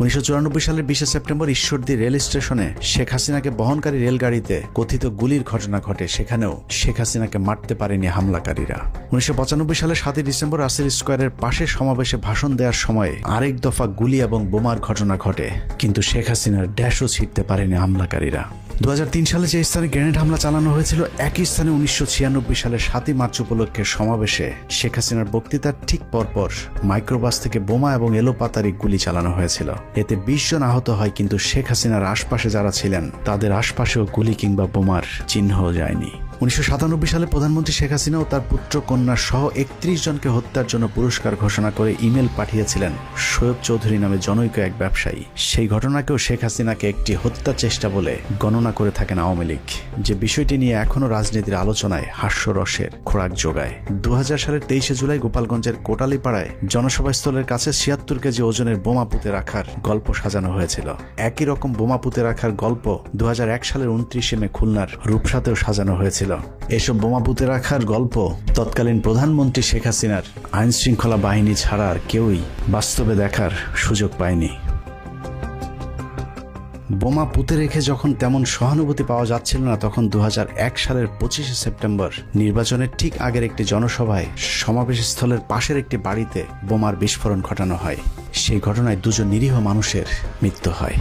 1994 সালের 20 সেপ্টেম্বর ঈশ্বরদী রেল স্টেশনে শেখ হাসিনাকে বহনকারী রেলগাড়িতে কথিত গুলির ঘটনা ঘটে, সেখানেও শেখ হাসিনাকে মারতে পারেনি হামলাকারীরা। 1995 সালের 7 ডিসেম্বর রাসেল স্কোয়ারের পাশে সমাবেশে ভাষণ দেওয়ার সময় আরেক দফা গুলি এবং বোমার ঘটনা ঘটে, কিন্তু শেখ হাসিনার ড্যাশও ছিঁড়তে পারেনি হামলাকারীরা। 2003 সালে যে স্থানে গ্রেনেড হামলা চালানো হয়েছিল, একই স্থানে 1996 সালের 7 মার্চ উপলক্ষে সমাবেশে শেখ হাসিনার বক্তৃতার ঠিক পরপর মাইক্রোবাস থেকে বোমা এবং এলোপাতারি গুলি চালানো হয়েছিল। এতে 20 জন আহত হয়, কিন্তু শেখ হাসিনার আশপাশে যারা ছিলেন তাদের আশপাশেও গুলি কিংবা বোমার চিহ্নও যায়নি। 1997 সালে প্রধানমন্ত্রী শেখ হাসিনা ও তার পুত্র কন্যা সহ 31 জনকে হত্যার জন্য পুরস্কার ঘোষণা করে ইমেল পাঠিয়েছিলেন সৈয়দ চৌধুরী নামে জনৈক এক ব্যবসায়ী। সেই ঘটনাকেও শেখ হাসিনাকে একটি হত্যা চেষ্টা বলে গণনা করে থাকেন আওয়ামী লীগ, যে বিষয়টি নিয়ে এখনও রাজনীতির আলোচনায় হাস্যরসের খোরাক যোগায়। 2000 সালের 23 জুলাই গোপালগঞ্জের কোটালীপাড়ায় জনসভাস্থলের কাছে 76 কেজি ওজনের বোমা পুঁতে রাখার গল্প সাজানো হয়েছিল। একই রকম বোমা পুঁতে রাখার গল্প 2001 সালের 29 মে খুলনার রূপসাতেও সাজানো হয়েছিল। এসব বোমা পুঁতে রাখার গল্প তৎকালীন প্রধানমন্ত্রী শেখ হাসিনার আইন শৃঙ্খলা বাহিনী ছাড়া আর কেউই বাস্তবে দেখার সুযোগ পায়নি। বোমা পুঁতে রেখে যখন তেমন সহানুভূতি পাওয়া যাচ্ছিল না, তখন 2001 সালের 25 সেপ্টেম্বর নির্বাচনের ঠিক আগের একটি জনসভায় সমাবেশ স্থলের পাশের একটি বাড়িতে বোমার বিস্ফোরণ ঘটানো হয়। সেই ঘটনায় 2 জন নিরীহ মানুষের মৃত্যু হয়।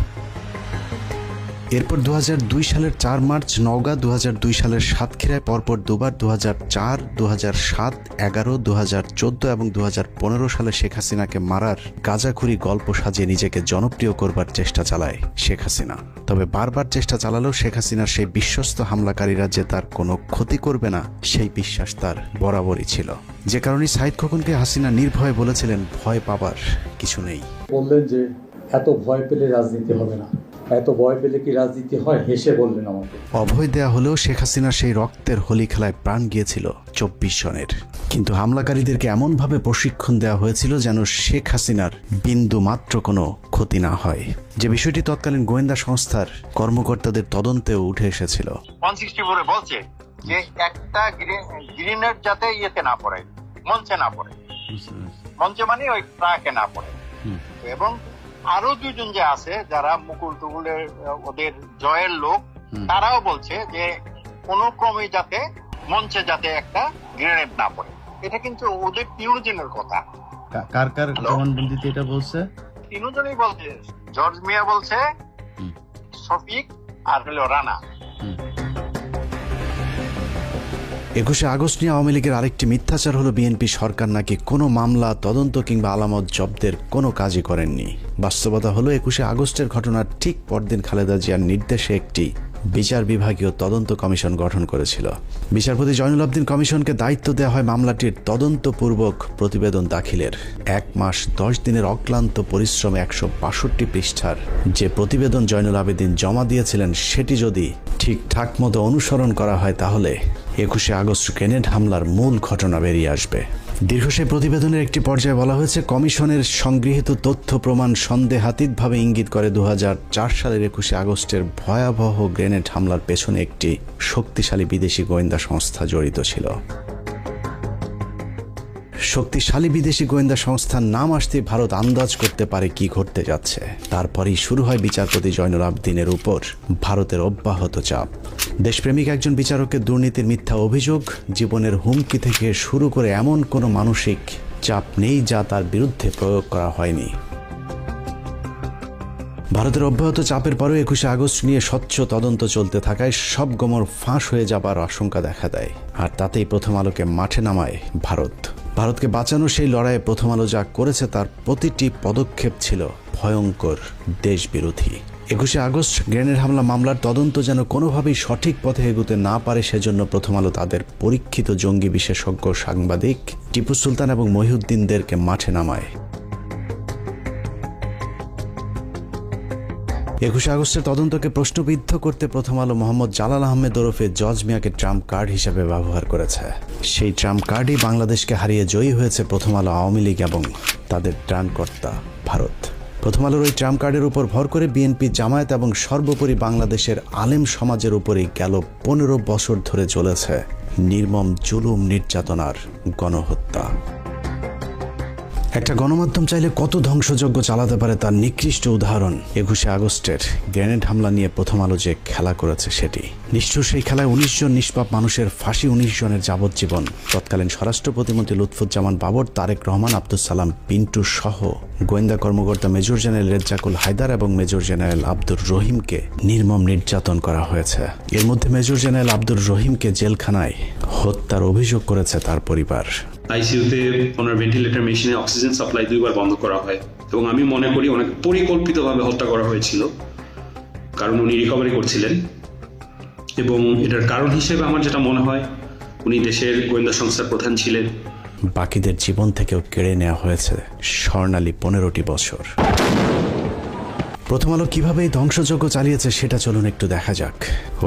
এরপর 2002 সালের 4 মার্চ নওগাঁ, 2002 সালের সাতক্ষীরায় পরপর দুবার 2004, 2007, 11, 2014 এবং 2015 সালে শেখ হাসিনাকে মারার গাঁজাখুরি গল্প সাজিয়ে নিজেকে জনপ্রিয় করবার চেষ্টা চালায় শেখ হাসিনা। তবে বারবার চেষ্টা চালালেও শেখ হাসিনার সেই বিশ্বস্ত হামলাকারীরা যে তার কোনো ক্ষতি করবে না, সেই বিশ্বাস তার বরাবরই ছিল। যে কারণে সাইদ খোকনকে হাসিনা নির্ভয়ে বলেছিলেন, ভয় পাবার কিছু নেই। বললেন যে এত ভয় পেলে রাজনীতি হবে না, এত ভয় পেলে কি রাজনীতি হয়, হেসে বললেন আমাকে। অভয় দেয়া হলেও শেখ হাসিনার সেই রক্তের হোলি খেলায় প্রাণ গিয়েছিল 24 জনের। কিন্তু হামলাকারীদেরকে এমনভাবে প্রশিক্ষণ দেওয়া হয়েছিল যেন শেখ হাসিনার বিন্দু মাত্র কোনো ক্ষতি না হয়, যে বিষয়টি তৎকালীন গোয়েন্দা সংস্থার কর্মকর্তাদের তদন্তেও উঠে এসেছিল। 164 বলছে যে একটা গ্রেনেড যাতে ইয়েতে না পড়ে, মঞ্চে না পড়ে, মঞ্চে মানে ওই ট্রাকে না পড়ে। এবং আরো 2 জন যে আছে যারা মুকুল টুকুলের ওদের জয়ের লোক, তারাও বলছে যে কোনো ক্রমে যাতে মঞ্চে যাতে একটা গ্রেনেড না পড়ে। এটা কিন্তু ওদের 3 জনের কথা। কার কার জবানবন্দিতে এটা বলছে? 3 জনই বলছে, জর্জ মিয়া বলছে, শফিক আর হলো রানা। 21 আগস্ট নিয়ে আওয়ামী লীগের আরেকটি মিথ্যাচার হলো বিএনপি সরকার নাকি কোনো মামলা, তদন্ত কিংবা আলামত জব্দের কোনো কাজই করেননি। বাস্তবতা হলো 21 আগস্টের ঘটনার ঠিক পরদিন খালেদা জিয়ার নির্দেশে একটি বিচার বিভাগীয় তদন্ত কমিশন গঠন করেছিল। বিচারপতি জয়নুল আবদিন কমিশনকে দায়িত্ব দেওয়া হয় মামলাটির তদন্তপূর্বক প্রতিবেদন দাখিলের। 1 মাস 10 দিনের অক্লান্ত পরিশ্রমে 162 পৃষ্ঠার যে প্রতিবেদন জয়নুল আবেদিন জমা দিয়েছিলেন, সেটি যদি ঠিকঠাক মতো অনুসরণ করা হয় তাহলে 21 আগস্ট গ্রেনেড হামলার মূল ঘটনা বেরিয়ে আসবে। দীর্ঘ সেই প্রতিবেদনের একটি পর্যায়ে বলা হয়েছে, কমিশনের সংগৃহীত তথ্য প্রমাণ সন্দেহাতীতভাবে ইঙ্গিত করে 2004 সালের 21 আগস্টের ভয়াবহ গ্রেনেড হামলার পেছনে একটি শক্তিশালী বিদেশি গোয়েন্দা সংস্থা জড়িত ছিল। শক্তিশালী বিদেশি গোয়েন্দা সংস্থার নাম আসতে ভারত আন্দাজ করতে পারে কি ঘটতে যাচ্ছে। তারপরেই শুরু হয় বিচারপতি জয়নুল আবদিনের উপর ভারতের অব্যাহত চাপ। দেশপ্রেমিক একজন বিচারকের দুর্নীতির মিথ্যা অভিযোগ, জীবনের হুমকি থেকে শুরু করে এমন কোনো মানসিক চাপ নেই যা তার বিরুদ্ধে প্রয়োগ করা হয়নি। ভারতের অব্যাহত চাপের পরেও 21শে আগস্ট নিয়ে স্বচ্ছ তদন্ত চলতে থাকায় সব গোমর ফাঁস হয়ে যাবার আশঙ্কা দেখা দেয়, আর তাতেই প্রথম আলোকে মাঠে নামায় ভারতকে বাঁচানো সেই লড়াইয়ে প্রথম আলো যা করেছে তার প্রতিটি পদক্ষেপ ছিল ভয়ঙ্কর দেশবিরোধী। 21শে আগস্ট গ্রেনেড হামলা মামলার তদন্ত যেন কোনোভাবেই সঠিক পথে এগোতে না পারে, সেজন্য প্রথম আলো তাদের পরীক্ষিত জঙ্গি বিশেষজ্ঞ সাংবাদিক টিপু সুলতান এবং মহিউদ্দিনদেরকে মাঠে নামায়। 21শে আগস্টের তদন্তকে প্রশ্নবিদ্ধ করতে প্রথম আলো মোহাম্মদ জালাল আহমেদ ওরফে জজ মিয়াকে ট্রাম্প কার্ড হিসেবে ব্যবহার করেছে। সেই ট্রাম্প কার্ডই বাংলাদেশকে হারিয়ে জয়ী হয়েছে প্রথম আলো, আওয়ামী লীগ এবং তাদের ত্রাণকর্তা ভারত। প্রথম আলোর ওই ট্রাম্প কার্ডের উপর ভর করে বিএনপি, জামায়াত এবং সর্বোপরি বাংলাদেশের আলেম সমাজের উপরেই গেল 15 বছর ধরে চলেছে নির্মম জুলুম, নির্যাতনার গণহত্যা। একটা গণমাধ্যম চাইলে কত ধ্বংসযজ্ঞ চালাতে পারে তার নিকৃষ্ট উদাহরণ 21শে আগস্টের গ্রেনেড হামলা নিয়ে প্রথম আলো যে খেলা করেছে সেটি। নিষ্ঠুর সেই খেলায় 19 জন নিষ্পাপ মানুষের ফাঁসি, 19 জনের যাবজ্জীবন। তৎকালীন স্বরাষ্ট্র প্রতিমন্ত্রী লুৎফুজ্জামান বাবর, তারেক রহমান, আব্দুল সালাম পিন্টু সহ গোয়েন্দা কর্মকর্তা মেজর জেনারেল রেজ্জাকুল হায়দার এবং মেজর জেনারেল আব্দুর রহিমকে নির্মম নির্যাতন করা হয়েছে। এর মধ্যে মেজর জেনারেল আব্দুর রহিমকে জেলখানায় হত্যার অভিযোগ করেছে তার পরিবার। আইসিইউতে ওনার ভেন্টিলেটর মেশিনে অক্সিজেন সাপ্লাই 2 বার বন্ধ করা হয় এবং আমি মনে করি অনেক পরিকল্পিতভাবে হত্যা করা হয়েছিল, কারণ উনি রিকভারি করছিলেন। এবং এটার কারণ হিসেবে আমার যেটা মনে হয়, উনি দেশের গোয়েন্দা সংস্থার প্রধান ছিলেন। বাকিদের জীবন থেকেও কেড়ে নেওয়া হয়েছে স্বর্ণালী 15টি বছর। প্রথম আলো কিভাবে এই ধ্বংসযজ্ঞ চালিয়েছে সেটা চলুন একটু দেখা যাক।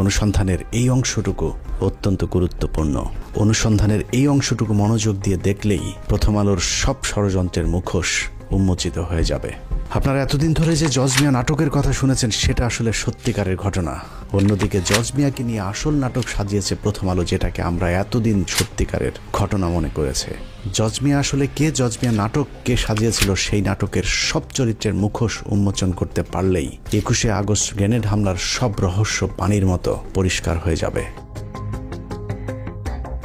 অনুসন্ধানের এই অংশটুকু অত্যন্ত গুরুত্বপূর্ণ। অনুসন্ধানের এই অংশটুকু মনোযোগ দিয়ে দেখলেই প্রথম আলোর সব ষড়যন্ত্রের মুখোশ উন্মোচিত হয়ে যাবে। আপনারা এতদিন ধরে যে জজ মিয়া নাটকের কথা শুনেছেন সেটা আসলে সত্যিকারের ঘটনা। অন্যদিকে জজ মিয়াকে নিয়ে আসল নাটক সাজিয়েছে প্রথম আলো, যেটাকে আমরা এতদিন সত্যিকারের ঘটনা মনে করেছে। জজ মিয়া আসলে কে, জজ মিয়া নাটক কে সাজিয়েছিল, সেই নাটকের সব চরিত্রের মুখোশ উন্মোচন করতে পারলেই 21শে আগস্ট গ্রেনেড হামলার সব রহস্য পানির মতো পরিষ্কার হয়ে যাবে।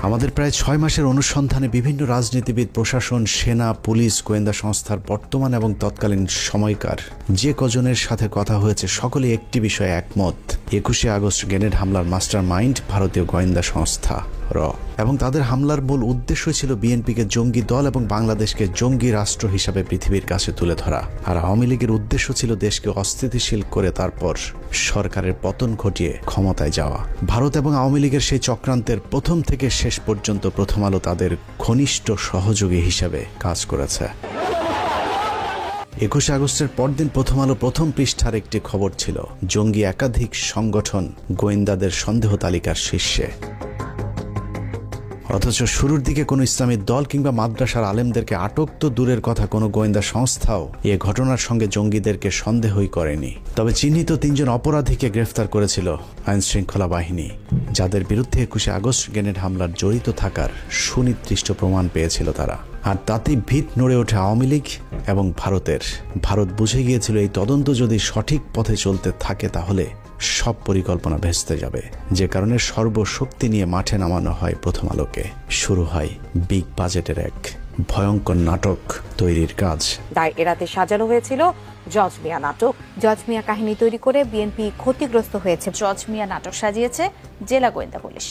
আমাদের প্রায় 6 মাসের অনুসন্ধানে বিভিন্ন রাজনীতিবিদ, প্রশাসন, সেনা, পুলিশ, গোয়েন্দা সংস্থার বর্তমান এবং তৎকালীন সময়কার যে কজনের সাথে কথা হয়েছে সকলে একটি বিষয়ে একমত, 21শে আগস্ট গ্রেনেড হামলার মাস্টার মাইন্ড ভারতীয় গোয়েন্দা সংস্থা র, এবং তাদের হামলার মূল উদ্দেশ্য ছিল বিএনপিকে জঙ্গি দল এবং বাংলাদেশকে জঙ্গি রাষ্ট্র হিসাবে পৃথিবীর কাছে তুলে ধরা। আর আওয়ামী লীগের উদ্দেশ্য ছিল দেশকে অস্থিতিশীল করে তারপর সরকারের পতন ঘটিয়ে ক্ষমতায় যাওয়া। ভারত এবং আওয়ামী লীগের সেই চক্রান্তের প্রথম থেকে শেষ পর্যন্ত প্রথম আলো তাদের ঘনিষ্ঠ সহযোগী হিসেবে কাজ করেছে। 21শে আগস্টের পরদিন প্রথম আলো প্রথম পৃষ্ঠার একটি খবর ছিল জঙ্গি একাধিক সংগঠন গোয়েন্দাদের সন্দেহ তালিকার শীর্ষে। অথচ শুরুর দিকে কোনো ইসলামী দল কিংবা মাদ্রাসার আলেমদেরকে আটক তো দূরের কথা, কোনো গোয়েন্দা সংস্থাও এ ঘটনার সঙ্গে জঙ্গিদেরকে সন্দেহই করেনি। তবে চিহ্নিত 3 জন অপরাধীকে গ্রেফতার করেছিল আইন শৃঙ্খলা বাহিনী, যাদের বিরুদ্ধে 21শে আগস্ট গ্রেনেড হামলার জড়িত থাকার সুনির্দিষ্ট প্রমাণ পেয়েছিল তারা। আর তাতেই ভিত নড়ে ওঠে আওয়ামী লীগ এবং ভারতের। ভারত বুঝে গিয়েছিল এই তদন্ত যদি সঠিক পথে চলতে থাকে তাহলে সব পরিকল্পনা ভেস্তে যাবে, যে কারণে সর্বশক্তি নিয়ে মাঠে নামানো হয় প্রথম আলোকে। শুরু হয় বিগ বাজেটের এক ভয়ঙ্কর নাটক তৈরির কাজ। দায় এড়াতে সাজানো হয়েছিল জজ মিয়া নাটক। জজ মিয়া কাহিনী তৈরি করে বিএনপি ক্ষতিগ্রস্ত হয়েছে। জজ মিয়া নাটক সাজিয়েছে জেলা গোয়েন্দা পুলিশ।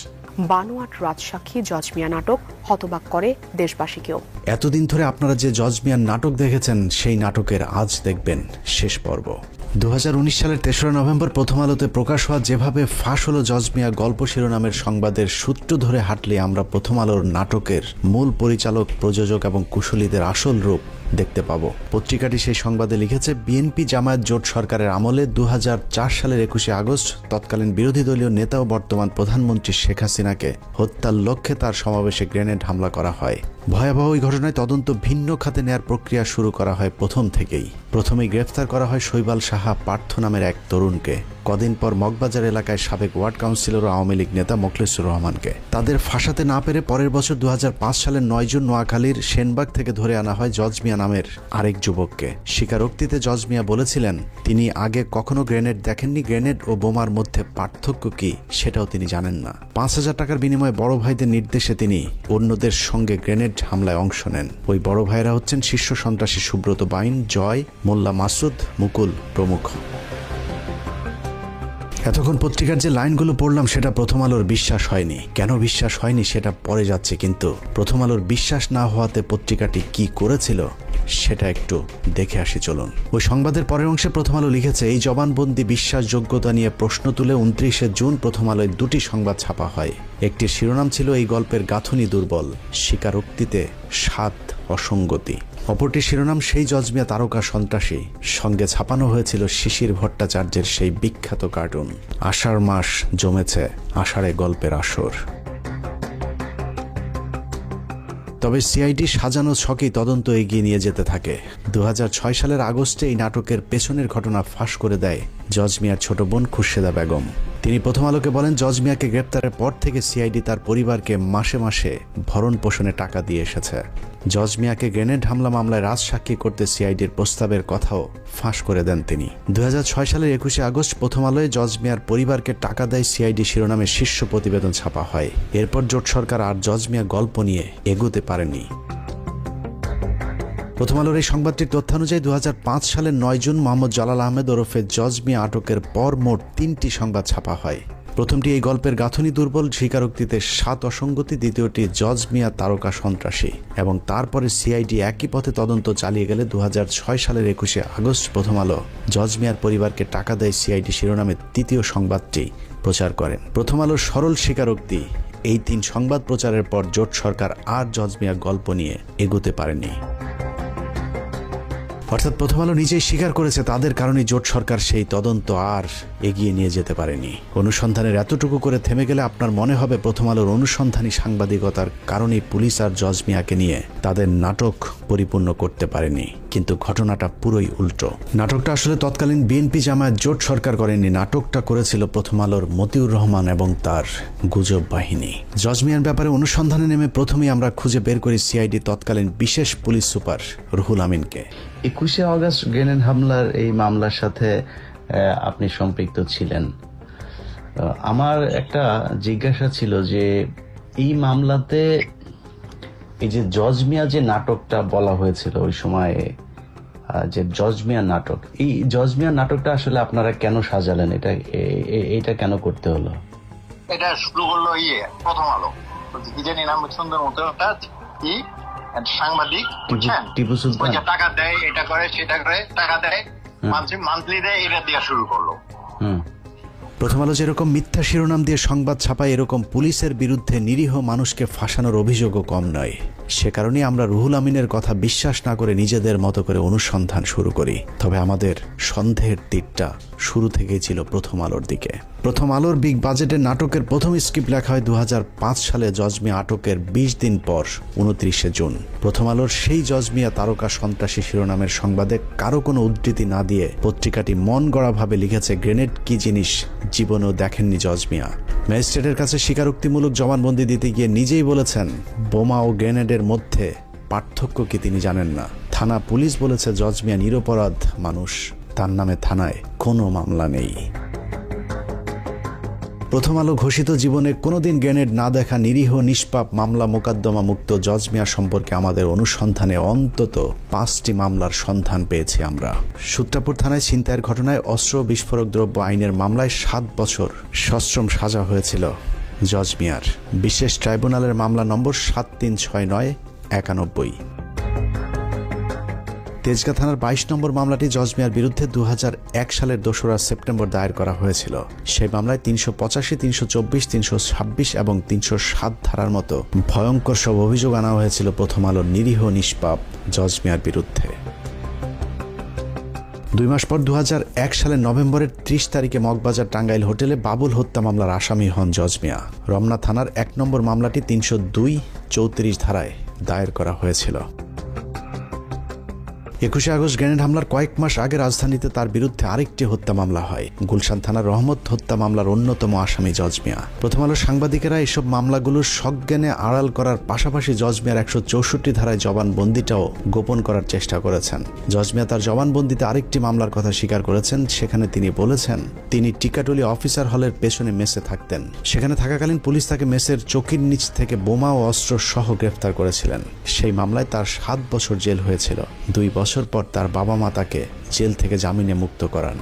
বানোয়াট রাজসাক্ষী জজ মিয়া নাটক হতবাক করে দেশবাসীকেও। এতদিন ধরে আপনারা যে জজ মিয়ার নাটক দেখেছেন সেই নাটকের আজ দেখবেন শেষ পর্ব। 2019 সালের 3রা নভেম্বর প্রথম আলোতে প্রকাশ হওয়া যেভাবে ফাঁস হলো জজ মিয়া গল্প শিরোনামের সংবাদের সূত্র ধরে হাঁটলে আমরা প্রথম আলোর নাটকের মূল পরিচালক, প্রযোজক এবং কুশলীদের আসল রূপ দেখতে পাবো। পত্রিকাটি সেই সংবাদে লিখেছে, বিএনপি জামায়াত জোট সরকারের আমলে 2004 সালের 21শে আগস্ট তৎকালীন বিরোধী দলীয় নেতা ও বর্তমান প্রধানমন্ত্রী শেখ হাসিনাকে হত্যার লক্ষ্যে তার সমাবেশে গ্রেনেড হামলা করা হয়। ভয়াবহ ওই ঘটনায় তদন্ত ভিন্ন খাতে নেয়ার প্রক্রিয়া শুরু করা হয় প্রথম থেকেই। প্রথমেই গ্রেফতার করা হয় শৈবাল সাহা পার্থ নামের এক তরুণকে। কদিন পর মগবাজার এলাকায় সাবেক ওয়ার্ড কাউন্সিলর ও আওয়ামী লীগ নেতা মোখলেসুর রহমানকে। তাদের ফাঁসাতে না পেরে পরের বছর 2005 সালের 9 জুন নোয়াখালীর সেনবাগ থেকে ধরে আনা হয় জজ মিয়া নামের আরেক যুবককে। স্বীকারোক্তিতে জজ মিয়া বলেছিলেন তিনি আগে কখনো গ্রেনেড দেখেননি, গ্রেনেড ও বোমার মধ্যে পার্থক্য কি সেটাও তিনি জানেন না। 5,000 টাকার বিনিময়ে বড় ভাইদের নির্দেশে তিনি অন্যদের সঙ্গে গ্রেনেড হামলায় অংশ নেন। ওই বড় ভাইরা হচ্ছেন শীর্ষ সন্ত্রাসী সুব্রত বাইন, জয়, মোল্লা মাসুদ, মুকুল প্রমুখ। এতক্ষণ পত্রিকার যে লাইনগুলো পড়লাম সেটা প্রথম আলোর বিশ্বাস হয়নি। কেন বিশ্বাস হয়নি সেটা পরে যাচ্ছে, কিন্তু প্রথম আলোর বিশ্বাস না হওয়াতে পত্রিকাটি কি করেছিল সেটা একটু দেখে আসি চলুন। ওই সংবাদের পরের অংশে প্রথম আলো লিখেছে, এই জবানবন্দি বিশ্বাসযোগ্যতা নিয়ে প্রশ্ন তুলে 29শে জুন প্রথম আলোয় 2টি সংবাদ ছাপা হয়। একটি শিরোনাম ছিল এই গল্পের গাঁথুনি দুর্বল, স্বীকারোক্তিতে 7 অসঙ্গতি। অপরটি শিরোনাম সেই জজ মিয়া তারকা সন্ত্রাসী। সঙ্গে ছাপানো হয়েছিল শিশির ভট্টাচার্যের সেই বিখ্যাত কার্টুন আষাঢ় মাস জমেছে আষাঢ়ে গল্পের আসর। তবে সিআইডি সাজানো ছকেই তদন্ত এগিয়ে নিয়ে যেতে থাকে। 2006 সালের আগস্টে এই নাটকের পেছনের ঘটনা ফাঁস করে দেয় জজ মিয়ার ছোট বোন খুরশেদা বেগম। তিনি প্রথম আলোকে বলেন, জজ মিয়াকে গ্রেপ্তারের পর থেকে সিআইডি তার পরিবারকে মাসে মাসে ভরণ পোষণে টাকা দিয়ে এসেছে। জজ মিয়াকে গ্রেনেড হামলা মামলায় রাজসাক্ষী করতে সিআইডির প্রস্তাবের কথাও ফাঁস করে দেন তিনি। 2006 সালের 21শে আগস্ট প্রথম আলোয় জজ মিয়ার পরিবারকে টাকা দেয় সিআইডি শিরোনামে শীর্ষ প্রতিবেদন ছাপা হয়। এরপর জোট সরকার আর জজ মিয়া গল্প নিয়ে এগোতে পারেনি। প্রথম আলোর এই সংবাদটির তথ্যানুযায়ী 2005 সালের 9 জুন মোহাম্মদ জালাল আহমেদ ওরফে জজ মিয়া আটকের পর মোট 3টি সংবাদ ছাপা হয়। প্রথমটি এই গল্পের গাঁথুনি দুর্বল, স্বীকারোক্তিতে 7 অসঙ্গতি। দ্বিতীয়টি জজ মিয়া তারকা সন্ত্রাসী। এবং তারপরে সিআইডি একই পথে তদন্ত চালিয়ে গেলে 2006 সালের 21শে আগস্ট প্রথম আলো জজ মিয়ার পরিবারকে টাকা দেয় সিআইডি শিরোনামে 3য় সংবাদটি প্রচার করেন। প্রথম আলোর সরল স্বীকারোক্তি, এই 3 সংবাদ প্রচারের পর জোট সরকার আর জজ মিয়া গল্প নিয়ে এগোতে পারেনি। অর্থাৎ প্রথম আলো নিজেই স্বীকার করেছে তাদের কারণে জোট সরকার সেই তদন্ত আর এগিয়ে নিয়ে যেতে পারেনি। অনুসন্ধানের এতটুকু করে থেমে গেলে আপনার মনে হবে প্রথম আলোর অনুসন্ধানী সাংবাদিকতার কারণেই পুলিশ আর জজ মিয়াকে নিয়ে তাদের নাটক পরিপূর্ণ করতে পারেনি। কিন্তু ঘটনাটা পুরোই উল্টো। নাটকটা আসলে তৎকালীন বিএনপি জামায়াত জোট সরকার করেনি, নাটকটা করেছিল প্রথম আলোর মতিউর রহমান এবং তার গুজব বাহিনী। জজ মিয়ার ব্যাপারে অনুসন্ধানে নেমে প্রথমেই আমরা খুঁজে বের করি সিআইডি তৎকালীন বিশেষ পুলিশ সুপার রুহুল আমিনকে। 21শে আগস্ট গ্রেনেড হামলার এই মামলার সাথে আপনি সম্পৃক্ত ছিলেন। আমার একটা জিজ্ঞাসা ছিল যে এই মামলাতে এই যে জজ মিয়া যে নাটকটা বলা হয়েছিল ওই সময়ে, যে জজ মিয়া নাটক, এই জজ মিয়া নাটকটা আসলে আপনারা কেন সাজালেন? এটা কেন করতে হলো? এটা শুরু করলো প্রথম আলো, কি জানি নাম, সুন্দর মতো একটা সাংবাদিক, বুঝছেন, টিপু সুলতান, টাকা দেয়, এটা করে সেটা করে, টাকা দেয়, মান্থলি দেয়, এটা দিয়ে শুরু করলো। প্রথম আলো যেরকম মিথ্যা শিরোনাম দিয়ে সংবাদ ছাপায়, এরকম পুলিশের বিরুদ্ধে নিরীহ মানুষকে ফাঁসানোর অভিযোগও কম নয়। সে কারণেই আমরা রুহুল আমিনের কথা বিশ্বাস না করে নিজেদের মতো করে অনুসন্ধান শুরু করি। তবে আমাদের সন্দেহের তীরটা শুরু থেকেই ছিল প্রথম আলোর দিকে। প্রথম আলোর বিগ বাজেটের নাটকের প্রথম স্ক্রিপ্ট লেখা হয় 2005 সালে জজ মিয়া আটকের 20 দিন পর 29শে জুন। প্রথম আলোর সেই জজ মিয়া তারকা সন্ত্রাসী শিরোনামের সংবাদে কারো কোনো উদ্ধৃতি না দিয়ে পত্রিকাটি মন গড়াভাবে লিখেছে, গ্রেনেড কি জিনিস জীবনেও দেখেননি জজ মিয়া। ম্যাজিস্ট্রেটের কাছে স্বীকারোক্তিমূলক জবানবন্দি দিতে গিয়ে নিজেই বলেছেন, বোমা ও গ্রেনেডের মধ্যে পার্থক্য কি তিনি জানেন না। থানা পুলিশ বলেছে জজ মিয়া নিরপরাধ মানুষ, তার নামে থানায় কোনো মামলা নেই। প্রথম আলো ঘোষিত জীবনে কোনোদিন গ্রেনেড না দেখা নিরীহ নিষ্পাপ মামলা মোকদ্দমা মুক্ত জজ মিয়া সম্পর্কে আমাদের অনুসন্ধানে অন্তত 5টি মামলার সন্ধান পেয়েছি আমরা। সূত্রাপুর থানায় ছিনতাইয়ের ঘটনায় অস্ত্র বিস্ফোরক দ্রব্য আইনের মামলায় 7 বছর সশ্রম সাজা হয়েছিল জজ মিয়ার। বিশেষ ট্রাইব্যুনালের মামলা নম্বর 736991। তেজগাঁ থানার 22 নম্বর মামলাটি জজ মিয়ার বিরুদ্ধে 2001 সালের 2রা সেপ্টেম্বর দায়ের করা হয়েছিল। সেই মামলায় 385, 324, 326 এবং 307 ধারার মতো ভয়ঙ্কর সব অভিযোগ আনা হয়েছিল প্রথম আলোর নিরীহ নিষ্পাপ জজ মিয়ার বিরুদ্ধে। 2 মাস পর 2001 সালের নভেম্বরের 30 তারিখে মগবাজার টাঙ্গাইল হোটেলে বাবুল হত্যা মামলার আসামি হন জজ মিয়া। রমনা থানার 1 নম্বর মামলাটি 302, 34 ধারায় দায়ের করা হয়েছিল। 21শে আগস্ট গ্রেনেড হামলার কয়েক মাস আগে রাজধানীতে তার বিরুদ্ধে আরেকটি হত্যা মামলা হয়। গুলশান থানার রহমত হত্যা মামলার অন্যতম আসামি জজ মিয়া। প্রথম আলোর সাংবাদিকেরা এসব মামলাগুলোর সজ্ঞানে আড়াল করার পাশাপাশি জজ মিয়ার 164 ধারায় জবানবন্দিটাও গোপন করার চেষ্টা করেছেন। জজ মিয়া তার জবানবন্দিতে আরেকটি মামলার কথা স্বীকার করেছেন। সেখানে তিনি বলেছেন, তিনি টিকাটুলি অফিসার হলের পেছনে মেসে থাকতেন। সেখানে থাকাকালীন পুলিশ তাকে মেসের চৌকির নিচ থেকে বোমা ও অস্ত্র সহ গ্রেফতার করেছিলেন। সেই মামলায় তার 7 বছর জেল হয়েছিল। 2 বছর পর তার বাবা মা তাকে জেল থেকে জামিনে মুক্ত করান।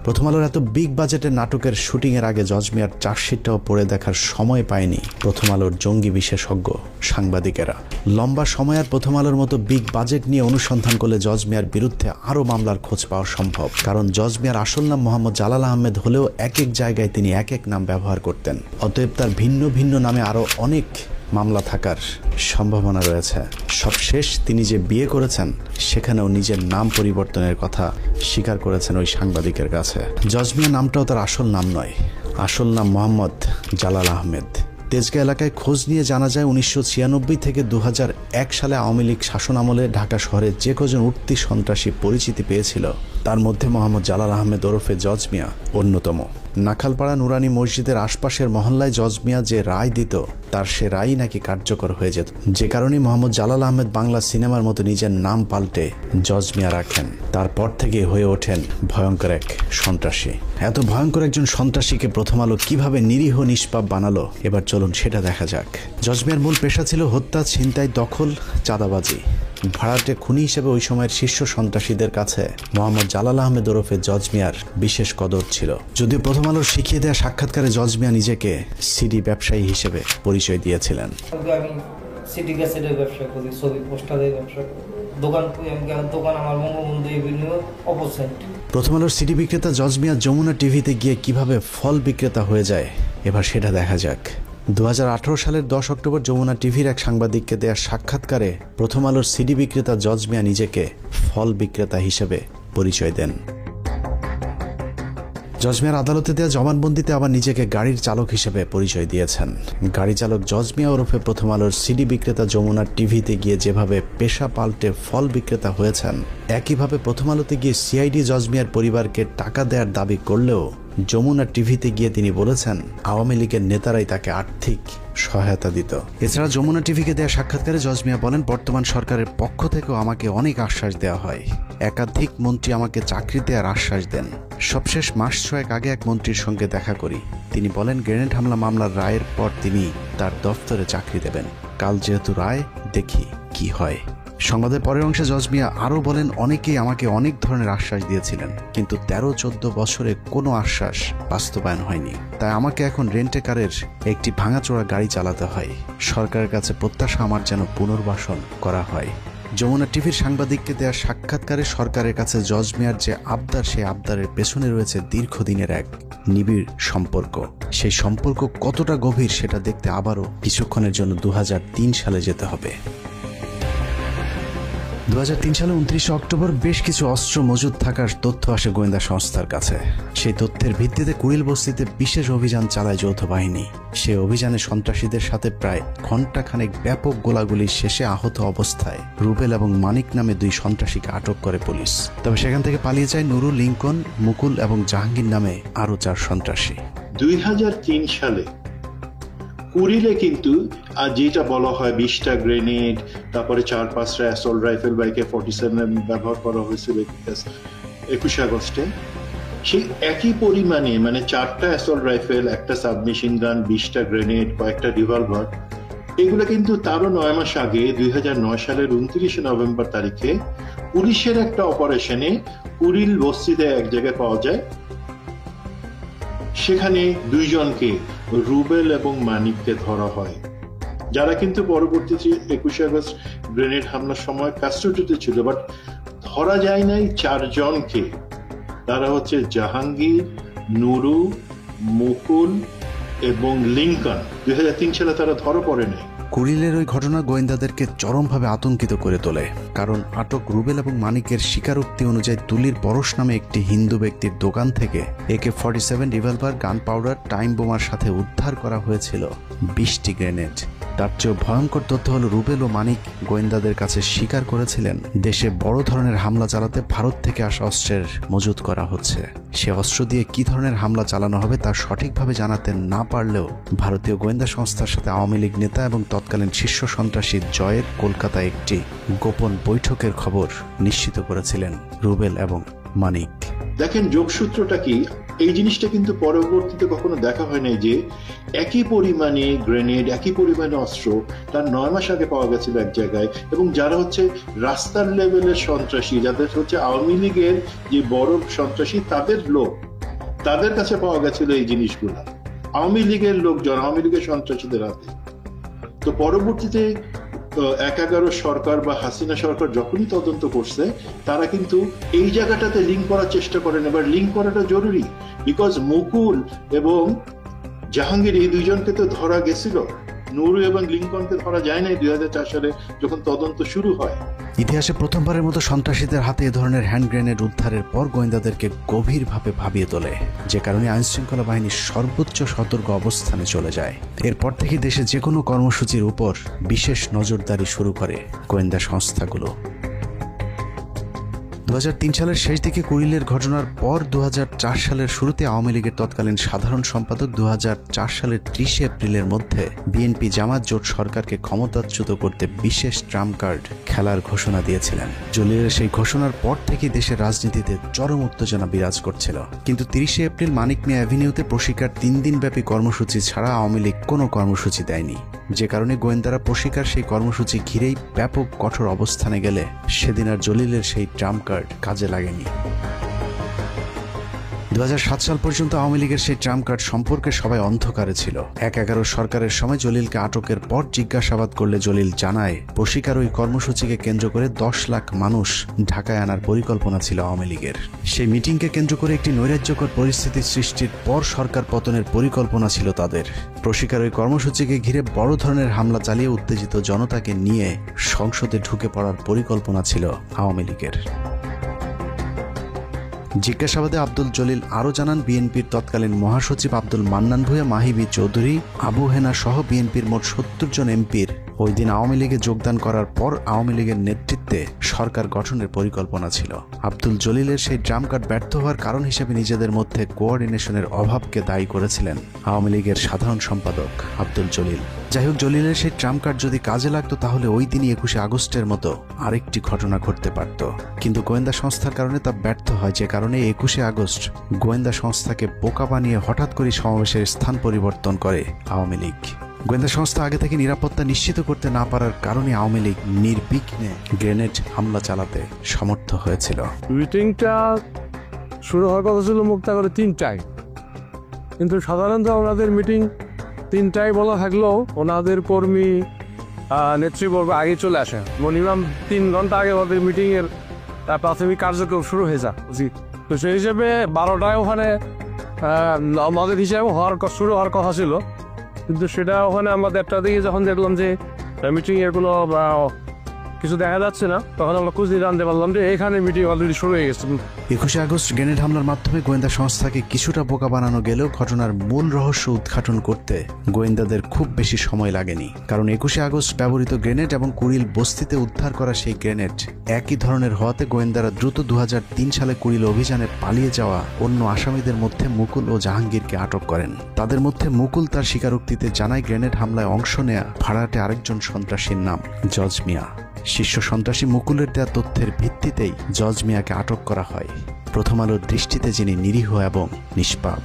প্রথম আলোর এত বিগ বাজেটের নাটকের শুটিং এর আগে জজ মিয়ার চার্জশিটটাও পড়ে দেখার সময় পায়নি প্রথম আলোর জঙ্গি বিশেষজ্ঞ সাংবাদিকেরা। লম্বা সময় আর প্রথম আলোর মতো বিগ বাজেট নিয়ে অনুসন্ধান করলে জজ মিয়ার বিরুদ্ধে আরও মামলার খোঁজ পাওয়া সম্ভব। কারণ জজ মিয়ার আসল নাম মোহাম্মদ জালাল আহমেদ হলেও এক এক জায়গায় তিনি এক এক নাম ব্যবহার করতেন। অতএব তার ভিন্ন ভিন্ন নামে আরও অনেক মামলা থাকার সম্ভাবনা রয়েছে। সবশেষ তিনি যে বিয়ে করেছেন সেখানেও নিজের নাম পরিবর্তনের কথা স্বীকার করেছেন ওই সাংবাদিকের কাছে। জজ মিয়া নামটাও তার আসল নাম নয়, আসল নাম মোহাম্মদ জালাল আহমেদ। তেজগাঁ এলাকায় খোঁজ নিয়ে জানা যায় 1996 থেকে 2001 সালে আওয়ামী লীগ শাসন আমলে ঢাকা শহরে যে কজন উঠতি সন্ত্রাসী পরিচিতি পেয়েছিল তার মধ্যে মোহাম্মদ জালাল আহমেদ ওরফে জজ মিয়া অন্যতম। নাখালপাড়া নুরানি মসজিদের আশপাশের মহল্লায় জজ মিয়া যে রায় দিত তার সে রায় নাকি কার্যকর হয়ে যেত, যে কারণে মোহাম্মদ জালাল আহমেদ বাংলা সিনেমার মতো নিজের নাম পাল্টে জজ মিয়া রাখেন। তারপর থেকে হয়ে ওঠেন ভয়ঙ্কর এক সন্ত্রাসী। এত ভয়ঙ্কর একজন সন্ত্রাসীকে প্রথম আলো কিভাবে নিরীহ নিষ্পাপ বানালো এবার চলুন সেটা দেখা যাক। জজ মিয়ার মূল পেশা ছিল হত্যা, ছিনতাই, দখল, চাঁদাবাজি। ভাড়াটে খুনি হিসেবে ওই সময়ের শীর্ষ সন্ত্রাসীদের কাছে মোহাম্মদ জালাল আহমেদ ওরফে জজ মিয়ার বিশেষ কদর ছিল। যদিও প্রথম আলোর শিখিয়ে দেওয়া সাক্ষাৎকারে জজ মিয়া নিজেকে সিডি ব্যবসায়ী হিসেবে পরিচয় দিয়েছিলেন। আমি সিডি ক্যাসেটের ব্যবসা করি, ছবি পোস্টারের ব্যবসা করি, দোকান আমার বঙ্গবন্ধু এভিনিউ অপোজিট। প্রথম আলোর সিডি বিক্রেতা জজ মিয়া যমুনা টিভিতে গিয়ে কিভাবে ফল বিক্রেতা হয়ে যায় এবার সেটা দেখা যাক। 2018 সালের 10 অক্টোবর যমুনা টিভির এক সাংবাদিককে দেয়া সাক্ষাৎকারে প্রথম আলোর সিডি বিক্রেতা জজ মিয়া নিজেকে ফল বিক্রেতা হিসেবে পরিচয় দেন। জজ মিয়ার আদালতে দেওয়া জবানবন্দিতে আবার নিজেকে গাড়ির চালক হিসেবে পরিচয় দিয়েছেন। গাড়ি চালক জজ মিয়া ওরফে প্রথম আলোর সিডি বিক্রেতা যমুনা টিভিতে গিয়ে যেভাবে পেশা পাল্টে ফল বিক্রেতা হয়েছেন, একইভাবে প্রথম আলোতে গিয়ে সিআইডি জজ মিয়ার পরিবারকে টাকা দেওয়ার দাবি করলেও যমুনা টিভিতে গিয়ে তিনি বলেছেন আওয়ামী লীগের নেতারাই তাকে আর্থিক সহায়তা দিত। এছাড়া যমুনা টিভিকে দেওয়া সাক্ষাৎকারে জজ মিয়া বলেন, বর্তমান সরকারের পক্ষ থেকেও আমাকে অনেক আশ্বাস দেওয়া হয়, একাধিক মন্ত্রী আমাকে চাকরি দেওয়ার আশ্বাস দেন। সবশেষ মাস 6 আগে এক মন্ত্রীর সঙ্গে দেখা করি, তিনি বলেন গ্রেনেড হামলা মামলার রায়ের পর তিনি তার দফতরে চাকরি দেবেন। কাল যেহেতু রায়, দেখি কি হয়। সংবাদের পরের অংশে জজ মিয়া আরও বলেন, অনেকেই আমাকে অনেক ধরনের আশ্বাস দিয়েছিলেন, কিন্তু 13-14 বছরে কোনো আশ্বাস বাস্তবায়ন হয়নি। তাই আমাকে এখন রেন্টে কারের একটি ভাঙাচোরা গাড়ি চালাতে হয়। সরকারের কাছে প্রত্যাশা আমার যেন পুনর্বাসন করা হয়। যমুনা টিভির সাংবাদিককে দেওয়া সাক্ষাৎকারে সরকারের কাছে জজ মিয়ার যে আবদার, সেই আবদারের পেছনে রয়েছে দীর্ঘদিনের এক নিবিড় সম্পর্ক। সেই সম্পর্ক কতটা গভীর সেটা দেখতে আবারও কিছুক্ষণের জন্য 2003 সালে যেতে হবে। 2003 সালে 29 অক্টোবর বেশ কিছু অস্ত্র মজুদ থাকার তথ্য আসে গোয়েন্দা সংস্থার কাছে। সেই তথ্যের ভিত্তিতে কুড়িল বস্তিতে বিশেষ অভিযান চালায় যৌথ বাহিনী। সেই অভিযানে সন্ত্রাসীদের সাথে প্রায় ঘণ্টাখানেক ব্যাপক গোলাগুলির শেষে আহত অবস্থায় রুবেল এবং মানিক নামে 2 সন্ত্রাসীকে আটক করে পুলিশ। তবে সেখান থেকে পালিয়ে যায় নুরুল, লিঙ্কন, মুকুল এবং জাহাঙ্গীর নামে আরও 4 সন্ত্রাসী। 2003 সালে কুড়িলে কিন্তু যেটা বলা হয় 20টা গ্রেনেড, তারপরে 4-5টা অ্যাসল্ট রাইফেল বা AK-47 ব্যবহার করা হয়েছিল 21 আগস্টে, সেই একই পরিমাণে মানে 4টা অ্যাসল্ট রাইফেল, একটা সাবমেশিন গান, 20টা গ্রেনেড, কয়েকটা রিভলভার, এগুলো কিন্তু তারও 9 মাস আগে 2009 সালের 29 নভেম্বর তারিখে পুলিশের একটা অপারেশনে কুড়িল বস্তিতে এক জায়গায় পাওয়া যায়। সেখানে 2 জনকে, রুবেল এবং মানিককে ধরা হয়, যারা কিন্তু পরবর্তীতে 21 আগস্ট গ্রেনেড হামলার সময় কাস্টডিতে ছিল, বাট ধরা যায় নাই 4 জনকে। তারা হচ্ছে জাহাঙ্গীর, নুরু, মুকুল এবং লিঙ্কন। 2003 সালে তারা ধরা পড়ে নাই। কুড়িলের ওই ঘটনা গোয়েন্দাদেরকে চরমভাবে আতঙ্কিত করে তোলে, কারণ আটক রুবেল এবং মানিকের স্বীকারোক্তি অনুযায়ী তুলির পরশ নামে একটি হিন্দু ব্যক্তির দোকান থেকে AK-47 রিভলভার, গান পাউডার, টাইম বোমার সাথে উদ্ধার করা হয়েছিল 20টি গ্রেনেড। তার চেয়েও ভয়ঙ্কর তথ্য হলো রুবেল ও মানিক গোয়েন্দাদের কাছে স্বীকার করেছিলেন দেশে বড় ধরনের হামলা চালাতে ভারত থেকে আসা অস্ত্রের মজুত করা হচ্ছে। সে অস্ত্র দিয়ে কি ধরনের হামলা চালানো হবে তা সঠিকভাবে জানাতে না পারলেও ভারতীয় গোয়েন্দা সংস্থার সাথে আওয়ামী লীগ নেতা এবং তৎকালীন শীর্ষ সন্ত্রাসী জয়ের কলকাতায় একটি গোপন বৈঠকের খবর নিশ্চিত করেছিলেন রুবেল এবং মানিক। দেখেন যোগসূত্রটা কি, এই জিনিসটা কিন্তু পরবর্তীতে কখনো দেখা হয় নাই যে একই পরিমাণে গ্রেনেড, একই পরিমাণে অস্ত্র তার 9 মাস আগে পাওয়া গেছিল এক জায়গায়, এবং যারা হচ্ছে রাস্তার লেভেলের সন্ত্রাসী, যাদের হচ্ছে আওয়ামী লীগের যে বড় সন্ত্রাসী তাদের লোক, তাদের কাছে পাওয়া গেছিল এই জিনিসগুলো আওয়ামী লীগের লোকজন, আওয়ামী লীগের সন্ত্রাসীদের হাতে। তো পরবর্তীতে ১/১১ সরকার বা হাসিনা সরকার যখনই তদন্ত করছে, তারা কিন্তু এই জায়গাটাতে লিঙ্ক করার চেষ্টা করেন। এবার লিঙ্ক করাটা জরুরি, বিকজ মুকুল এবং জাহাঙ্গীর এই দুইজনকে তো ধরা গেছিল, নুরু এবং লিঙ্কনকে ধরা যায় নাই 2004 সালে যখন তদন্ত শুরু হয়। ইতিহাসে প্রথমবারের মতো সন্ত্রাসীদের হাতে এ ধরনের হ্যান্ড গ্রেনেড উদ্ধারের পর গোয়েন্দাদেরকে গভীরভাবে ভাবিয়ে তোলে, যে কারণে আইনশৃঙ্খলা বাহিনী সর্বোচ্চ সতর্ক অবস্থানে চলে যায়। এরপর থেকে দেশে যে কোনো কর্মসূচির উপর বিশেষ নজরদারি শুরু করে গোয়েন্দা সংস্থাগুলো। 2003 সালের শেষ দিকে কুড়িলের ঘটনার পর 2004 সালের শুরুতে আওয়ামী লীগের তৎকালীন সাধারণ সম্পাদক 2004 সালের 30 এপ্রিলের মধ্যে বিএনপি জামাত জোট সরকারকে ক্ষমতাচ্যুত করতে বিশেষ ট্রাম্প কার্ড খেলার ঘোষণা দিয়েছিলেন। জলিলের সেই ঘোষণার পর থেকে দেশের রাজনীতিতে চরম উত্তেজনা বিরাজ করছিল। কিন্তু 30 এপ্রিল মানিক মিয়া অ্যাভিনিউতে প্রশিকার 3 দিনব্যাপী কর্মসূচি ছাড়া আওয়ামী লীগ কোনো কর্মসূচি দেয়নি, যে কারণে গোয়েন্দারা প্রশিকার সেই কর্মসূচি ঘিরেই ব্যাপক কঠোর অবস্থানে গেলে সেদিন আর জলিলের সেই ট্রাম্প কার্ড কাজে লাগেনি। 2007 সাল পর্যন্ত আওয়ামী লীগের সেই ট্রাম্প কার্ড সম্পর্কে সবাই অন্ধকারে ছিল। 1/11 সরকারের সময় জলিলকে আটকের পর জিজ্ঞাসাবাদ করলে জলিল জানায়, প্রশিকার ওই কর্মসূচিকে কেন্দ্র করে 10 লাখ মানুষ ঢাকায় আনার পরিকল্পনা ছিল আওয়ামী লীগের। সেই মিটিংকে কেন্দ্র করে একটি নৈরাজ্যকর পরিস্থিতি সৃষ্টির পর সরকার পতনের পরিকল্পনা ছিল তাদের। প্রশিকার ওই কর্মসূচিকে ঘিরে বড় ধরনের হামলা চালিয়ে উত্তেজিত জনতাকে নিয়ে সংসদে ঢুকে পড়ার পরিকল্পনা ছিল আওয়ামী লীগের। জিজ্ঞাসাবাদে আব্দুল জলিল আরও জানান, বিএনপির তৎকালীন মহাসচিব আব্দুল মান্নান ভূঁইয়া, মাহিবি চৌধুরী, আবু হেনা সহ বিএনপির মোট 70 জন এমপির ওই দিন আওয়ামী লীগে যোগদান করার পর আওয়ামী লীগের নেতৃত্বে সরকার গঠনের পরিকল্পনা ছিল। আব্দুল জলিলের সেই ট্রাম্প কার্ড ব্যর্থ হওয়ার কারণ হিসেবে নিজেদের মধ্যে কোঅর্ডিনেশনের অভাবকে দায়ী করেছিলেন আওয়ামী লীগের সাধারণ সম্পাদক আব্দুল জলিল। যাই হোক, জলিলের সেই ট্রাম্প কার্ড যদি কাজে লাগতো তাহলে ওই দিনই 21 আগস্টের মতো আরেকটি ঘটনা ঘটতে পারত, কিন্তু গোয়েন্দা সংস্থার কারণে তা ব্যর্থ হয়, যে কারণে 21 আগস্ট গোয়েন্দা সংস্থাকে বোকা বানিয়ে হঠাৎ করে সমাবেশের স্থান পরিবর্তন করে আওয়ামী লীগ। গোয়েন্দা সংস্থা আগে থেকে নিরাপত্তা নিশ্চিত করতে না পারার কারণে আওয়ামী লীগ নির্বিঘ্নে গ্রেনেড হামলা চালাতে সমর্থ হয়েছিল। মিটিংটা শুরু হওয়ার কথা ছিল মুক্তাগরে 3টায়, কিন্তু সাধারণত ওনাদের মিটিং 3টায় বলা থাকলেও ওনাদের কর্মী নেতৃবর্গ আগে চলে আসে। মিনিমাম 3 ঘন্টা আগে ওদের মিটিংয়ের প্রাথমিক কার্যক্রম শুরু হয়ে যায় উচিত। তো সেই হিসেবে 12টায় ওখানে আমাদের হিসাবে শুরু হওয়ার কথা ছিল, কিন্তু সেটা ওখানে আমাদের একটা দিকে যখন দেখলাম যে মিটিংয়ের কোনো কিছু দেখা যাচ্ছে না, তখন আমরা খুঁজে জানতে পারলাম যে এখানে মিটিং অলরেডি শুরু হয়ে গেছে। 21 আগস্ট গ্রেনেড হামলার মাধ্যমে গোয়েন্দা সংস্থাকে কিছুটা বোকা বানানো গেলেও ঘটনার মূল রহস্য উদ্ঘাটন করতে গোয়েন্দাদের খুব বেশি সময় লাগেনি, কারণ 21 আগস্ট ব্যবহৃত গ্রেনেড এবং কুড়িল বস্তিতে উদ্ধার করা সেই গ্রেনেড একই ধরনের হওয়াতে গোয়েন্দারা দ্রুত 2003 সালে কুড়িল অভিযানে পালিয়ে যাওয়া অন্য আসামিদের মধ্যে মুকুল ও জাহাঙ্গীরকে আটক করেন। তাদের মধ্যে মুকুল তার স্বীকারোক্তিতে জানায় গ্রেনেড হামলায় অংশ নেয়া ভাড়াটে আরেকজন সন্ত্রাসীর নাম জজ মিয়া। শীর্ষ সন্ত্রাসী মুকুলের দেওয়া তথ্যের ভিত্তিতেই জজ মিয়াকে আটক করা হয়, প্রথম আলোর দৃষ্টিতে যিনি নিরীহ এবং নিষ্পাপ।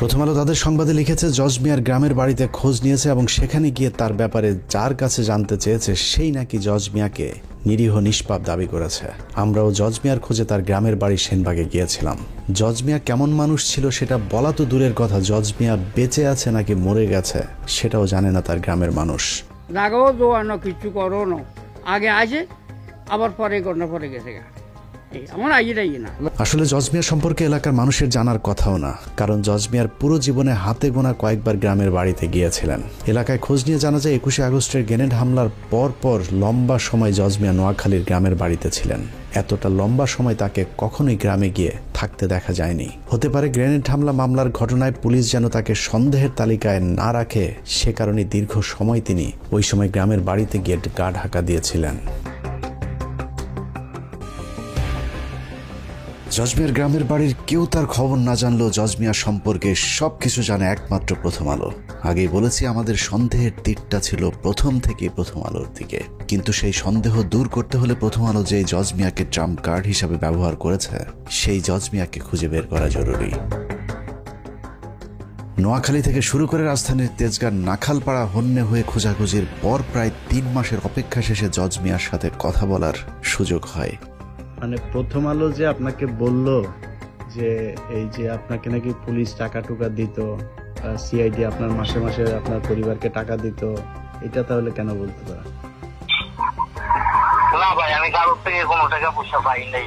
প্রথম আলো তাদের সংবাদে লিখেছে, জজ মিয়ার গ্রামের বাড়িতে খোঁজ নিয়েছে এবং সেখানে গিয়ে তার ব্যাপারে যার কাছে জানতে চেয়েছে সেই নাকি জজ মিয়াকে নিরীহ নিষ্পাপ দাবি করেছে। আমরাও জজ মিয়ার খোঁজে তার গ্রামের বাড়ি সেনবাগে গিয়েছিলাম। জজ মিয়া কেমন মানুষ ছিল সেটা বলা তো দূরের কথা, জজ মিয়া বেঁচে আছে নাকি মরে গেছে সেটাও জানে না তার গ্রামের মানুষ। লাগাও দোয়ানো কিছু করো না, আগে আসে আবার পরে করোনা পরে গেছে আমার আইয়ে না। আসলে জজ মিয়া সম্পর্কে এলাকার মানুষের জানার কথাও না, কারণ জজ মিয়ার পুরো জীবনে হাতে গোনা কয়েকবার গ্রামের বাড়িতে গিয়েছিলেন। এলাকায় খোঁজ নিয়ে জানা যায় 21 আগস্টের গ্রেনেড হামলার পর লম্বা সময় জজ মিয়া নোয়াখালীর গ্রামের বাড়িতে ছিলেন। এতটা লম্বা সময় তাকে কখনোই গ্রামে গিয়ে থাকতে দেখা যায়নি। হতে পারে গ্রেনেড হামলা মামলার ঘটনায় পুলিশ যেন তাকে সন্দেহের তালিকায় না রাখে, সে কারণে দীর্ঘ সময় তিনি ওই সময় গ্রামের বাড়িতে গিয়ে গা ঢাকা দিয়েছিলেন। জজ মিয়ার গ্রামের বাড়ির কেউ তার খবর না জানলেও জজ মিয়া সম্পর্কে সবকিছু জানে একমাত্র প্রথম আলো। আগেই বলেছি, আমাদের সন্দেহের তীরটা ছিল প্রথম থেকে প্রথম আলোর দিকে, কিন্তু সেই সন্দেহ দূর করতে হলে প্রথম আলো যে জজ মিয়াকে ট্রাম্প কার্ড হিসাবে ব্যবহার করেছে সেই জজ মিয়াকে খুঁজে বের করা জরুরি। নোয়াখালী থেকে শুরু করে রাজধানীর তেজগাঁর নাখালপাড়া হন্যে হয়ে খোঁজাখুঁজির পর প্রায় 3 মাসের অপেক্ষা শেষে জজ মিয়ার সাথে কথা বলার সুযোগ হয়। মানে প্রথম আলো যে আপনাকে বলল যে এই যে আপনাকে নাকি পুলিশ টাকা টুকা দিত, সিআইডি আপনার মাসে মাসে আপনার পরিবারকে টাকা দিত, এটা তাহলে কেন বলতে পারা? না ভাই, আমি কারোর থেকে কোনো টাকা পয়সা পাই নাই।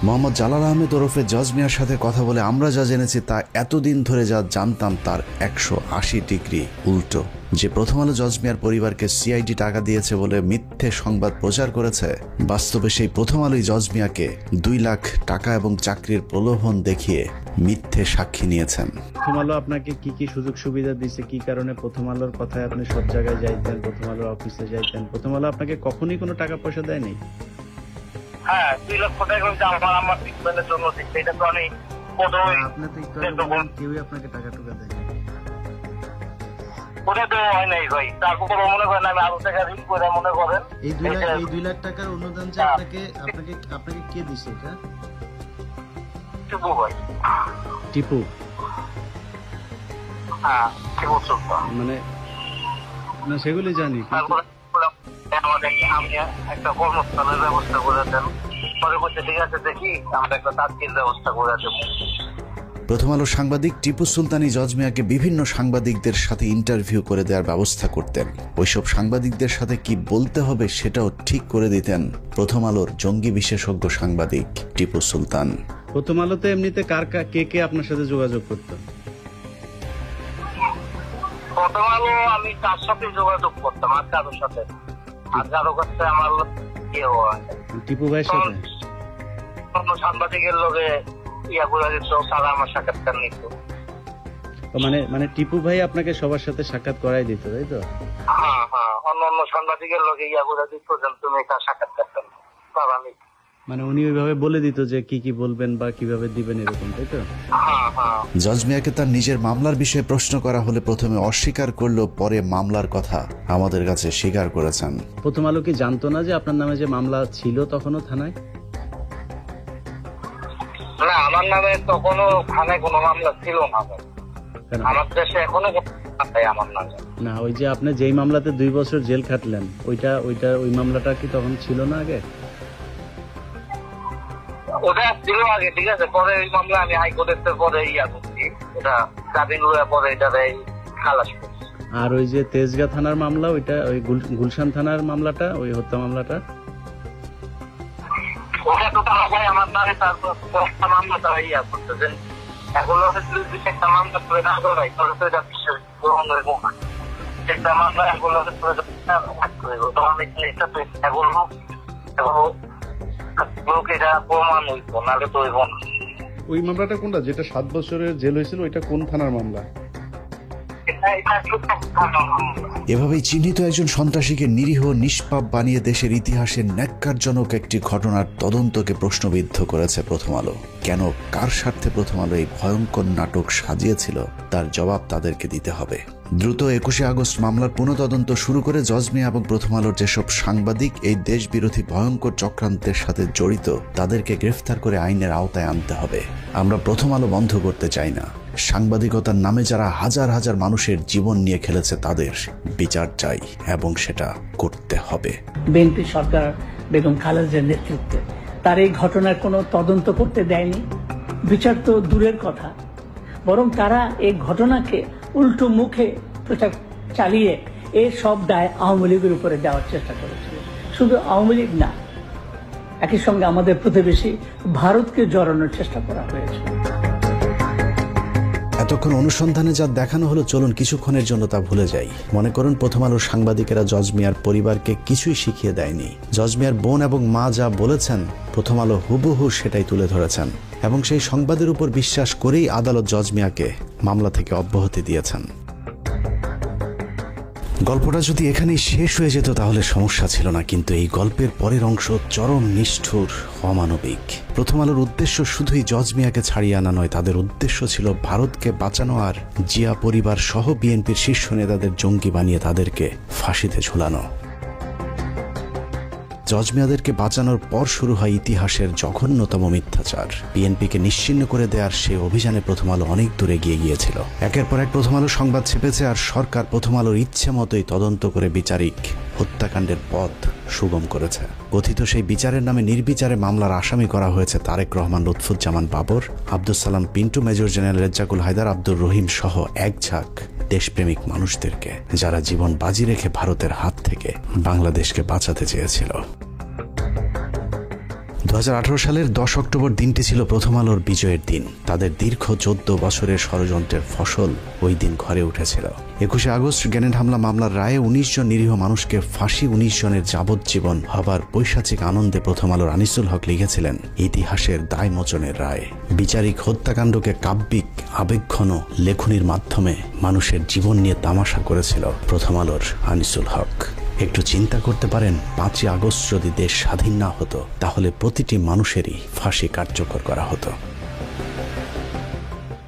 মোহাম্মদ জালাল আহমেদ ওরফে জজ মিয়ার সাথে কথা বলে আমরা যা জেনেছি তা এতদিন ধরে যা জানতাম তার 180 ডিগ্রি উল্টো। যে প্রথম আলো জজ মিয়ার পরিবারকে সিআইডি টাকা দিয়েছে বলে মিথ্যে সংবাদ প্রচার করেছে, বাস্তবে সেই প্রথম আলোই জজ মিয়াকে 2 লাখ টাকা এবং চাকরির প্রলোভন দেখিয়ে মিথ্যে সাক্ষী নিয়েছেন। প্রথম আলো আপনাকে কি কি সুযোগ সুবিধা দিয়েছে, কি কারণে প্রথম আলোর কথায় আপনি সব জায়গায় যাইতেন, প্রথম আলোর অফিসে যাইতেন? প্রথম আলো আপনাকে কখনই কোনো টাকা পয়সা দেয়নি? হ্যাঁ, 2 লক্ষ টাকা আমার ট্রিটমেন্টের জন্য দিচ্ছে। এটা তো আমি কেউই আপনাকে টাকা টুকা দেয়নি? ওটা তো হয় নাই ভাই। তারপর মনে করেন আমি আরো টাকা ঋণ করে মনে করেন এই 2 লাখ টাকার অনুদান যে আপনাকে কে দিছে? এটা টিপু ভাই। টিপু? হ্যাঁ, টিপু সুলতান। মানে না, সেগুলি জানি। আমি একটা কর্মস্থানের ব্যবস্থা করে দেন, পরে বলছে ঠিক আছে দেখি আমরা একটা তাৎক্ষণিক ব্যবস্থা করে দেবো। প্রথম আলো সাংবাদিক টিপু সুলতানি জজ মিয়াকে বিভিন্ন সাংবাদিকদের সাথে ইন্টারভিউ করে দেওয়ার ব্যবস্থা করতেন। ওইসব সাংবাদিকদের সাথে কি বলতে হবে সেটাও ঠিক করে দিতেন প্রথম আলোর জঙ্গি বিশেষজ্ঞ সাংবাদিক টিপু সুলতান। প্রথম আলোতে এমনিতে কে আপনার সাথে যোগাযোগ করত? প্রথম আলো আমি তার সাথে যোগাযোগ করতাম, আর কারোর সাথে। আর কারো কাছে আমার কেউ টিপু ভাইয়ের সাথে সাংবাদিকের লোকে ইয়া করে দিত, তারা আমার সাক্ষাৎকার নিত। মানে টিপু ভাই আপনাকে সবার সাথে সাক্ষাৎ করাই দিত, তাই তো? হ্যাঁ হ্যাঁ, অন্য সাংবাদিকের লোকে ইয়া করে দিত যে তুমি তার সাক্ষাৎকার তারা নিত। মানে উনি ওইভাবে বলে দিত যে কি কি বলবেন বা কিভাবে দিবেন, এরকম, তাই তো? জজ মিয়াকে তার নিজের মামলার বিষয়ে প্রশ্ন করা হলে প্রথমে অস্বীকার করলেও পরে মামলার কথা আমাদের কাছে স্বীকার করেছেন। প্রথম আলো কি জানতো না যে আপনার নামে যে মামলা ছিল তখনও থানায়? না, আমার নামে তখনও থানায় কোনো মামলা ছিল না। আমার দেশে এখনো আমার নামে না। ওই যে আপনি যেই মামলাতে 2 বছর জেল খাটলেন, ওই মামলাটা কি তখন ছিল না আগে? ওটা ছিল আগে, ঠিক আছে। পরে ওই মামলা আমি হাইকোর্টের পরে ইয়া করছি, ওটা জামিন লওয়ার পরে এটা খালাস করছি। আর ওই যে তেজগাঁ থানার মামলা, ওইটা ওই গুলশান থানার মামলাটা, ওই হত্যা মামলাটা, ওটা তো ভাই আমার নামে তারপর মামলা তারা ইয়া করতেছেন। এখন একটা মামলা করে না করাই তাহলে তো এটা বিশ্বাস গ্রহণ হইব না। একটা মামলা এখন ওই মামলাটা কোনটা, যেটা 7 বছরের জেল হয়েছিল, ওইটা কোন থানার মামলা? এভাবেই চিহ্নিত একজন সন্ত্রাসীকে নিরীহ নিষ্পাপ বানিয়ে দেশের ইতিহাসের ন্যাক্কারজনক একটি ঘটনার তদন্তকে প্রশ্নবিদ্ধ করেছে প্রথম আলো। কেন, কার স্বার্থে প্রথম আলো এই ভয়ঙ্কর নাটক সাজিয়েছিল তার জবাব তাদেরকে দিতে হবে। দ্রুত 21শে আগস্ট মামলার পুনঃতদন্ত শুরু করে জজ মিয়া এবং প্রথম আলোর যেসব সাংবাদিক এই দেশ বিরোধী ভয়ঙ্কর চক্রান্তের সাথে জড়িত তাদেরকে গ্রেফতার করে আইনের আওতায় আনতে হবে। আমরা প্রথম আলো বন্ধ করতে চাই না। সাংবাদিকতার নামে যারা হাজার হাজার মানুষের জীবন নিয়ে খেলেছে তাদের বিচার চাই এবং সেটা করতে হবে। বিএনপি সরকার বেগম খালেদার নেতৃত্বে তার এই ঘটনার কোনো তদন্ত করতে দেয়নি, বিচার তো দূরের কথা, বরং তারা এই ঘটনাকে উল্টো মুখে প্রচার চালিয়ে এই সব দায় আওয়ামী লীগের উপরে দেওয়ার চেষ্টা করেছিল। শুধু আওয়ামী লীগ না, একই সঙ্গে আমাদের প্রতিবেশী ভারতকে জড়ানোর চেষ্টা করা হয়েছে। এতক্ষণ অনুসন্ধানে যা দেখানো হলো, চলুন কিছুক্ষণের জন্য তা ভুলে যাই। মনে করুন প্রথম আলোর সাংবাদিকেরা জজ মিয়ার পরিবারকে কিছুই শিখিয়ে দেয়নি। জজ মিয়ার বোন এবং মা যা বলেছেন প্রথম আলো হুবহু সেটাই তুলে ধরেছেন এবং সেই সংবাদের উপর বিশ্বাস করেই আদালত জজ মিয়াকে মামলা থেকে অব্যাহতি দিয়েছেন। গল্পটা যদি এখানেই শেষ হয়ে যেত তাহলে সমস্যা ছিল না, কিন্তু এই গল্পের পরের অংশ চরম নিষ্ঠুর, অমানবিক। প্রথম আলোর উদ্দেশ্য শুধুই জজ মিয়াকে ছাড়িয়ে আনা নয়, তাদের উদ্দেশ্য ছিল ভারতকে বাঁচানো আর জিয়া পরিবার সহ বিএনপির শীর্ষ নেতাদের জঙ্গি বানিয়ে তাদেরকে ফাঁসিতে ঝুলানো। জজ মিয়াদেরকে বাঁচানোর পর শুরু হয় ইতিহাসের জঘন্যতম মিথ্যাচার। বিএনপিকে নিশ্চিহ্ন করে দেওয়ার সে অভিযানে প্রথম আলো অনেক দূরে গিয়ে গিয়েছিল। একের পর এক প্রথম আলো সংবাদ ছেপেছে আর সরকার প্রথম আলোর ইচ্ছে মতোই তদন্ত করে বিচারিক হত্যাকাণ্ডের পথ সুগম করেছে। কথিত সেই বিচারের নামে নির্বিচারে মামলার আসামি করা হয়েছে তারেক রহমান, লুৎফুজ্জামান বাবর, আব্দুল সালাম পিন্টু, মেজর জেনারেল রেজ্জাকুল হায়দার, আব্দুর রহিম সহ এক ঝাঁক দেশপ্রেমিক মানুষদেরকে, যারা জীবন বাজি রেখে ভারতের হাত থেকে বাংলাদেশকে বাঁচাতে চেয়েছিল। 2018 সালের 10 অক্টোবর দিনটি ছিল প্রথম আলোর বিজয়ের দিন। তাদের দীর্ঘ 14 বছরের ষড়যন্ত্রের ফসল ওই দিন ঘরে উঠেছিল। 21 আগস্ট গ্রেনেড হামলা মামলার রায়ে 19 জন নিরীহ মানুষকে ফাঁসি, 19 জনের যাবজ্জীবন হবার পৈশাচিক আনন্দে প্রথম আলোর আনিসুল হক লিখেছিলেন ইতিহাসের দায় মোচনের রায়। বিচারিক হত্যাকাণ্ডকে কাব্যিক আবেগঘন লেখনির মাধ্যমে মানুষের জীবন নিয়ে তামাশা করেছিল প্রথম আলোর আনিসুল হক। একটু চিন্তা করতে পারেন, 5ই আগস্ট যদি দেশ স্বাধীন না হতো তাহলে প্রতিটি মানুষেরই ফাঁসি কার্যকর করা হতো।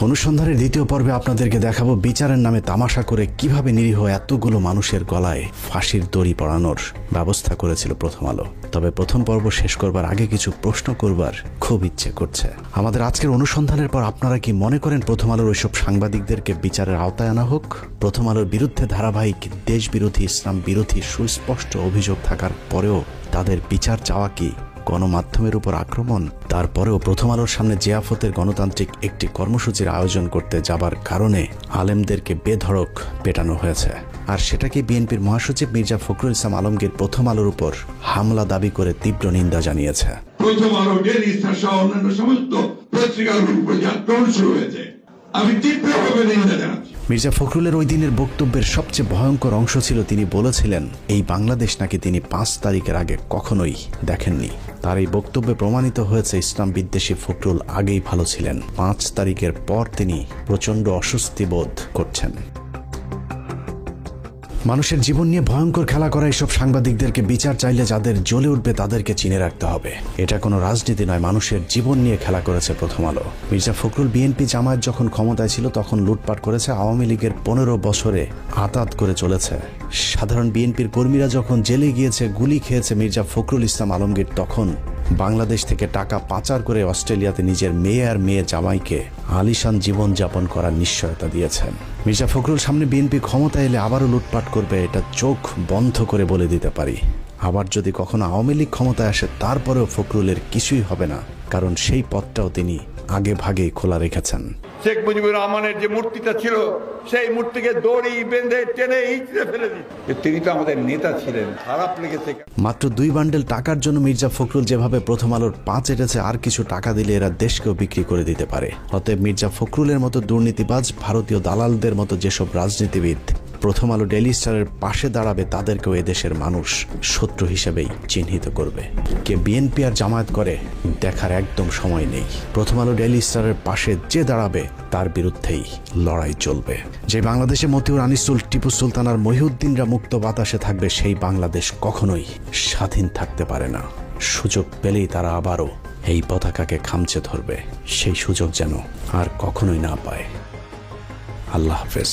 অনুসন্ধানের দ্বিতীয় পর্বে আপনাদেরকে দেখাবো বিচারের নামে তামাশা করে কিভাবে নিরীহ এতগুলো মানুষের গলায় ফাঁসির দড়ি পরানোর ব্যবস্থা করেছিল প্রথম আলো। তবে প্রথম পর্ব শেষ করবার আগে কিছু প্রশ্ন করবার খুব ইচ্ছে করছে। আমাদের আজকের অনুসন্ধানের পর আপনারা কি মনে করেন প্রথম আলোর ওইসব সাংবাদিকদেরকে বিচারের আওতায় আনা হোক? প্রথম আলোর বিরুদ্ধে ধারাবাহিক দেশ বিরোধী, ইসলাম বিরোধী সুস্পষ্ট অভিযোগ থাকার পরেও তাদের বিচার চাওয়া কি গণমাধ্যমের উপর আক্রমণ? তারপরেও প্রথম আলোর সামনে জিয়াফতের গণতান্ত্রিক একটি কর্মসূচির আয়োজন করতে যাবার কারণে আলেমদেরকে বেধড়ক পেটানো হয়েছে। আর সেটাকে বিএনপির মহাসচিব মির্জা ফখরুল ইসলাম আলমগীর প্রথম আলোর উপর হামলা দাবি করে তীব্র নিন্দা জানিয়েছে। প্রথম আলো, ডেইলি স্টার সহ অন্যান্য সমস্ত পত্রিকাগুলোর উপর যে আক্রমণ শুরু হয়েছে, আমি তীব্রভাবে নিন্দা জানাচ্ছি। মির্জা ফখরুলের ওই দিনের বক্তব্যের সবচেয়ে ভয়ঙ্কর অংশ ছিল তিনি বলেছিলেন এই বাংলাদেশ নাকি তিনি 5 তারিখের আগে কখনোই দেখেননি। তার এই বক্তব্যে প্রমাণিত হয়েছে ইসলাম বিদ্বেষী ফখরুল আগেই ভালো ছিলেন। 5 তারিখের পর তিনি প্রচণ্ড অস্বস্তি বোধ করছেন। মানুষের জীবন নিয়ে ভয়ঙ্কর খেলা করা এইসব সাংবাদিকদেরকে বিচার চাইলে যাদের জ্বলে উঠবে তাদেরকে চিনে রাখতে হবে। এটা কোনো রাজনীতি নয়, মানুষের জীবন নিয়ে খেলা করেছে প্রথম আলো। মির্জা ফখরুল বিএনপি জামায়াত যখন ক্ষমতায় ছিল তখন লুটপাট করেছে, আওয়ামী লীগের 15 বছরে আতাত করে চলেছে। সাধারণ বিএনপির কর্মীরা যখন জেলে গিয়েছে, গুলি খেয়েছে মির্জা ফখরুল ইসলাম আলমগীর তখন বাংলাদেশ থেকে টাকা পাচার করে অস্ট্রেলিয়াতে নিজের মেয়ে আর মেয়ে জামাইকে আলিশান জীবনযাপন করার নিশ্চয়তা দিয়েছেন। মির্জা ফখরুল সামনে বিএনপি ক্ষমতা এলে আবারও লুটপাট করবে, এটা চোখ বন্ধ করে বলে দিতে পারি। আবার যদি কখনো আওয়ামী লীগ ক্ষমতায় আসে তারপরেও ফখরুলের কিছুই হবে না, কারণ সেই পথটাও তিনি আগে ভাগেই খোলা রেখেছেন। শেখ মুজিবুর রহমানের যে মূর্তিটা ছিল সেই মূর্তিকে দড়ি বেঁধে টেনে ইঁচড়ে ফেলে দিচ্ছে। তিনি তো আমাদের নেতা ছিলেন, খারাপ লেগেছে। মাত্র 2 বান্ডেল টাকার জন্য মির্জা ফখরুল যেভাবে প্রথম আলোর 5 এটেছে, আর কিছু টাকা দিলে এরা দেশকেও বিক্রি করে দিতে পারে। অতএব মির্জা ফখরুলের মতো দুর্নীতিবাজ, ভারতীয় দালালদের মতো যেসব রাজনীতিবিদ প্রথম আলো ডেইলি স্টারের পাশে দাঁড়াবে তাদেরকেও এদেশের মানুষ শত্রু হিসেবেই চিহ্নিত করবে। কে বিএনপি আর জামায়াত করে দেখার একদম সময় নেই। প্রথম আলো ডেইলি স্টারের পাশে যে দাঁড়াবে তার বিরুদ্ধেই লড়াই চলবে। যে বাংলাদেশে মতিউর, আনিসুল, টিপু সুলতান আর মহিউদ্দিনরা মুক্ত বাতাসে থাকবে, সেই বাংলাদেশ কখনোই স্বাধীন থাকতে পারে না। সুযোগ পেলেই তারা আবারও এই পতাকাকে খামচে ধরবে। সেই সুযোগ যেন আর কখনোই না পায়। আল্লাহ হাফেজ।